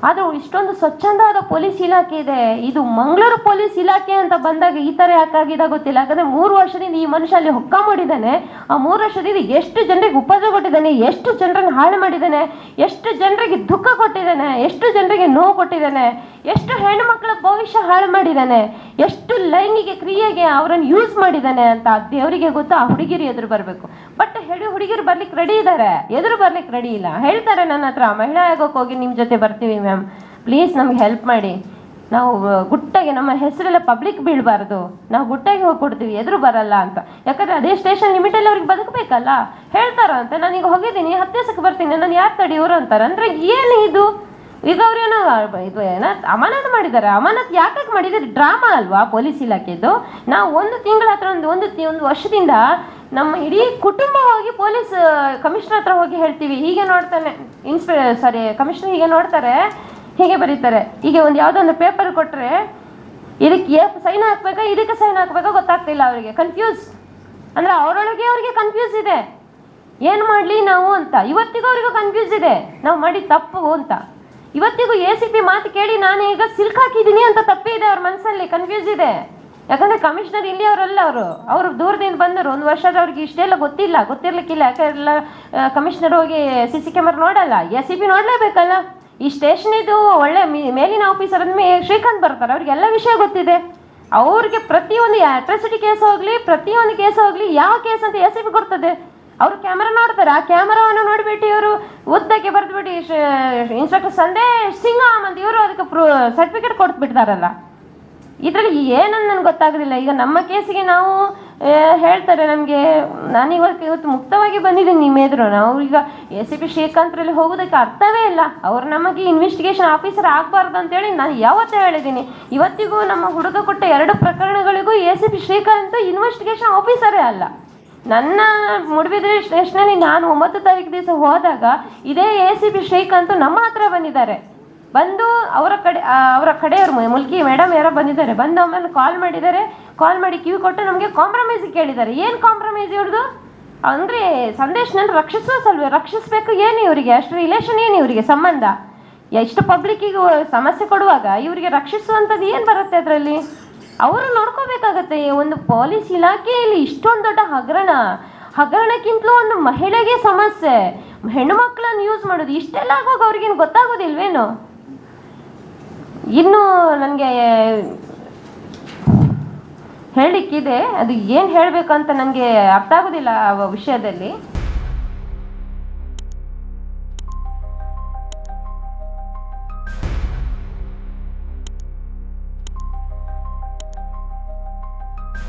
ಆದರೂ ಇಷ್ಟೊಂದು ಸ್ವಚ್ಛಂದವಾದ ಪೊಲೀಸ್ ಇಲಾಖೆ ಇದೆ. ಇದು ಮಂಗಳೂರು ಪೊಲೀಸ್ ಇಲಾಖೆ ಅಂತ ಬಂದಾಗ ಈ ಥರ ಯಾಕಾಗಿದೆ ಗೊತ್ತಿಲ್ಲ. ಯಾಕಂದರೆ 3 ವರ್ಷದಿಂದ ಈ ಮನುಷ್ಯ ಅಲ್ಲಿ ಹೊಕ್ಕ ಮಾಡಿದ್ದಾನೆ. ಆ 3 ವರ್ಷದಿಂದ ಎಷ್ಟು ಜನರಿಗೆ ಉಪದ್ರ ಕೊಟ್ಟಿದ್ದಾನೆ, ಎಷ್ಟು ಜನರನ್ನು ಹಾಳು ಮಾಡಿದ್ದಾನೆ, ಎಷ್ಟು ಜನರಿಗೆ ದುಃಖ ಕೊಟ್ಟಿದ್ದಾನೆ, ಎಷ್ಟು ಜನರಿಗೆ ನೋವು ಕೊಟ್ಟಿದ್ದಾನೆ, ಎಷ್ಟು ಹೆಣ್ಣುಮಕ್ಕಳ ಭವಿಷ್ಯ ಹಾಳು ಮಾಡಿದ್ದಾನೆ, ಎಷ್ಟು ಲೈಂಗಿಕ ಕ್ರಿಯೆಗೆ ಅವರನ್ನು ಯೂಸ್ ಮಾಡಿದ್ದಾನೆ ಅಂತ ದೇವರಿಗೆ ಗೊತ್ತು. ಆ ಹುಡುಗಿರು ಎದುರು ಬರಬೇಕು. ಬಟ್ ಹುಡುಗಿರು ಬರ್ಲಿಕ್ಕೆ ರೆಡಿ ಇದ್ದಾರೆ, ಎದುರು ಬರ್ಲಿಕ್ಕೆ ರೆಡಿ ಇಲ್ಲ. ಹೇಳ್ತಾರೆ ನನ್ನ ಹತ್ರ, ಮಹಿಳಾ ಆಯೋಗಕ್ಕೆ ಹೋಗಿ ನಿಮ್ಮ ಜೊತೆ ಬರ್ತೀವಿ ಮ್ಯಾಮ್, ಪ್ಲೀಸ್ ನಮ್ಗೆ ಹೆಲ್ಪ್ ಮಾಡಿ, ನಾವು ಗುಟ್ಟಾಗಿ ನಮ್ಮ ಹೆಸರೆಲ್ಲ ಪಬ್ಲಿಕ್ ಬೀಳಬಾರ್ದು, ನಾವು ಗುಟ್ಟಾಗಿ ಹೋಗಿ ಕೊಡ್ತೀವಿ, ಎದುರು ಬರಲ್ಲ ಅಂತ. ಯಾಕಂದರೆ ಅದೇ ಸ್ಟೇಷನ್ ಲಿಮಿಟಲ್ಲಿ ಅವ್ರಿಗೆ ಬದುಕಬೇಕಲ್ಲ. ಹೇಳ್ತಾರಂತೆ, ನಾನೀಗ ಹೋಗಿದ್ದೀನಿ 10 ದಿವಸಕ್ಕೆ ಬರ್ತೀನಿ, ನಾನು ಯಾರು ತಡೆಯೋರು ಅಂತಾರೆ. ಅಂದರೆ ಏನು ಇದು? ಈಗ ಅವ್ರೇನೋ ಇದು ಏನೋ ಅಮಾನತು ಮಾಡಿದ್ದಾರೆ. ಅಮಾನತು ಯಾಕೆ ಮಾಡಿದ್ದಾರೆ? ಡ್ರಾಮಾ ಅಲ್ವಾ ಪೊಲೀಸ್ ಇಲಾಖೆದು? ನಾವು 1 ತಿಂಗಳ ಹತ್ರ ಒಂದು ವರ್ಷದಿಂದ ನಮ್ಮ ಇಡೀ ಕುಟುಂಬ ಹೋಗಿ ಪೊಲೀಸ್ ಕಮಿಷನರ್ ಹತ್ರ ಹೋಗಿ ಹೇಳ್ತೀವಿ, ಹೀಗೆ ನೋಡ್ತಾನೆ ಕಮಿಷನರ್ ಹೀಗೆ ನೋಡ್ತಾರೆ, ಹೀಗೆ ಬರೀತಾರೆ. ಈಗ ಯಾವುದೋ ಒಂದು ಪೇಪರ್ ಕೊಟ್ಟರೆ ಇದಕ್ಕೆ ಸೈನ್ ಹಾಕ್ಬೇಕಾ, ಇದಕ್ಕೆ ಸೈನ್ ಹಾಕ್ಬೇಕಾ ಗೊತ್ತಾಗ್ತಿಲ್ಲ ಅವರಿಗೆ, ಕನ್ಫ್ಯೂಸ್. ಅಂದರೆ ಅವರೊಳಗೆ ಅವರಿಗೆ ಕನ್ಫ್ಯೂಸ್ ಇದೆ, ಏನು ಮಾಡಲಿ ನಾವು ಅಂತ. ಇವತ್ತಿಗೂ ಅವರಿಗೂ ಕನ್ಫ್ಯೂಸ್ ಇದೆ, ನಾವು ಮಾಡಿ ತಪ್ಪು ಅಂತ. ಇವತ್ತಿಗೂ ACP ಮಾತು ಕೇಳಿ ನಾನು ಈಗ ಸಿಲ್ಕ್ ಹಾಕಿದ್ದೀನಿ ಅಂತ ತಪ್ಪಿದೆ ಅವ್ರ ಮನಸ್ಸಲ್ಲಿ, ಕನ್ಫ್ಯೂಸ್ ಇದೆ. ಯಾಕಂದರೆ ಕಮಿಷನರ್ ಇಲ್ಲಿ ಅವರಲ್ಲ, ಅವರು ದೂರದಿಂದ ಬಂದರು, 1 ವರ್ಷದ ಅವ್ರಿಗೆ ಇಷ್ಟೆಲ್ಲ ಗೊತ್ತಿರ್ಲಿಕ್ಕಿಲ್ಲ. ಯಾಕೆಲ್ಲ ಕಮಿಷನರ್ ಹೋಗಿ CC ಕ್ಯಾಮರಾ ನೋಡಲ್ಲ, ACP ನೋಡಲೇಬೇಕಲ್ಲ. ಈ ಸ್ಟೇಷನ್ ಇದು ಒಳ್ಳೆ ಮೇಲಿನ ಆಫೀಸರ್ ಅಂದಮೇಲೆ ಶ್ರೀಕಾಂತ್ ಬರ್ತಾರೆ, ಅವ್ರಿಗೆಲ್ಲ ವಿಷಯ ಗೊತ್ತಿದೆ. ಅವ್ರಿಗೆ ಪ್ರತಿಯೊಂದು ಅಟ್ರಾಸಿಟಿ ಕೇಸ್ ಹೋಗಲಿ, ಪ್ರತಿಯೊಂದು ಕೇಸ್ ಹೋಗಲಿ, ಯಾವ ಕೇಸ್ ಅಂತ ACP ಗೊತ್ತದೆ. ಅವರು ಕ್ಯಾಮರಾ ನೋಡ್ತಾರೆ, ಆ ಕ್ಯಾಮರಾವನ್ನು ನೋಡಿಬಿಟ್ಟು ಇವರು ಉದ್ದಕ್ಕೆ ಬರೆದ್ಬಿಟ್ಟು ಇನ್ಸ್ಪೆಕ್ಟರ್ ಸಂದೇಶ್ ಸಿಂಗಮ್ ಅಂತ ಇವರು ಅದಕ್ಕೆ ಸರ್ಟಿಫಿಕೇಟ್ ಕೊಟ್ಬಿಡ್ತಾರಲ್ಲ. ಇದರಲ್ಲಿ ಏನನ್ನು ನನಗೆ ಗೊತ್ತಾಗೋದಿಲ್ಲ. ಈಗ ನಮ್ಮ ಕೇಸಿಗೆ ನಾವು ಹೇಳ್ತಾರೆ ನಮಗೆ, ಇವತ್ತು ಮುಕ್ತವಾಗಿ ಬಂದಿದ್ದೀನಿ ನಿಮ್ಮ ಎದುರು. ನಾವು ಈಗ ACP ಶ್ರೀಕಾಂತ್ರಲ್ಲಿ ಹೋಗೋದಕ್ಕೆ ಅರ್ಥವೇ ಇಲ್ಲ. ಅವರು ನಮಗೆ ಇನ್ವೆಸ್ಟಿಗೇಷನ್ ಆಫೀಸರ್ ಆಗಬಾರ್ದು ಅಂತೇಳಿ ನಾನು ಯಾವತ್ತೂ ಹೇಳಿದ್ದೀನಿ. ಇವತ್ತಿಗೂ ನಮ್ಮ ಹುಡುಗ ಕೊಟ್ಟ 2 ಪ್ರಕರಣಗಳಿಗೂ ACP ಶ್ರೀಕಾಂತ್ ಇನ್ವೆಸ್ಟಿಗೇಷನ್ ಆಫೀಸರೇ ಅಲ್ಲ. ನನ್ನ ಮೂಡುಬಿದಿರೆ ಸ್ಟೇಷನಲ್ಲಿ ನಾನು 9 ತಾರೀಕು ದಿವಸ ಹೋದಾಗ ಇದೇ ACP ಶ್ರೀಕಾಂತ್ ನಮ್ಮ ಹತ್ರ ಬಂದಿದ್ದಾರೆ. ಬಂದು ಅವರ ಕಡೆಯವರು ಮುಲ್ಕಿ ಮೇಡಮ್ ಯಾರೋ ಬಂದಿದ್ದಾರೆ, ಬಂದು ಆಮೇಲೆ ಕಾಲ್ ಮಾಡಿ ಕಿವಿ ಕೊಟ್ಟು ನಮಗೆ ಕಾಂಪ್ರಮೈಸ್ ಕೇಳಿದ್ದಾರೆ. ಏನು ಕಾಂಪ್ರಮೈಸ್ ಇವ್ರದ್ದು? ಅಂದರೆ ಸಂದೇಶನ ರಕ್ಷಿಸಬೇಕು. ಏನು ಇವರಿಗೆ ಅಷ್ಟು ರಿಲೇಷನ್, ಏನು ಇವರಿಗೆ ಸಂಬಂಧ? ಎಷ್ಟು ಪಬ್ಲಿಕ್ಕಿಗೆ ಸಮಸ್ಯೆ ಕೊಡುವಾಗ ಇವರಿಗೆ ರಕ್ಷಿಸುವಂಥದ್ದು ಏನು ಬರುತ್ತೆ ಅದರಲ್ಲಿ? ಅವರು ನೋಡ್ಕೋಬೇಕಾಗತ್ತೆ. ಒಂದು ಪೊಲೀಸ್ ಇಲಾಖೆಯಲ್ಲಿ ಇಷ್ಟೊಂದು ದೊಡ್ಡ ಹಗರಣಕ್ಕಿಂತಲೂ ಒಂದು ಮಹಿಳೆಗೆ ಸಮಸ್ಯೆ, ಹೆಣ್ಣು ಮಕ್ಕಳನ್ನು ಯೂಸ್ ಮಾಡೋದು, ಇಷ್ಟೆಲ್ಲ ಆಗುವಾಗ ಅವ್ರಿಗೇನು ಗೊತ್ತಾಗೋದಿಲ್ವೇನು? ಇನ್ನು ನನಗೆ ಹೇಳಲಿಕ್ಕಿದೆ, ಅದು ಏನು ಹೇಳಬೇಕಂತ ನನಗೆ ಅರ್ಥ ಆಗೋದಿಲ್ಲ ಆ ವಿಷಯದಲ್ಲಿ.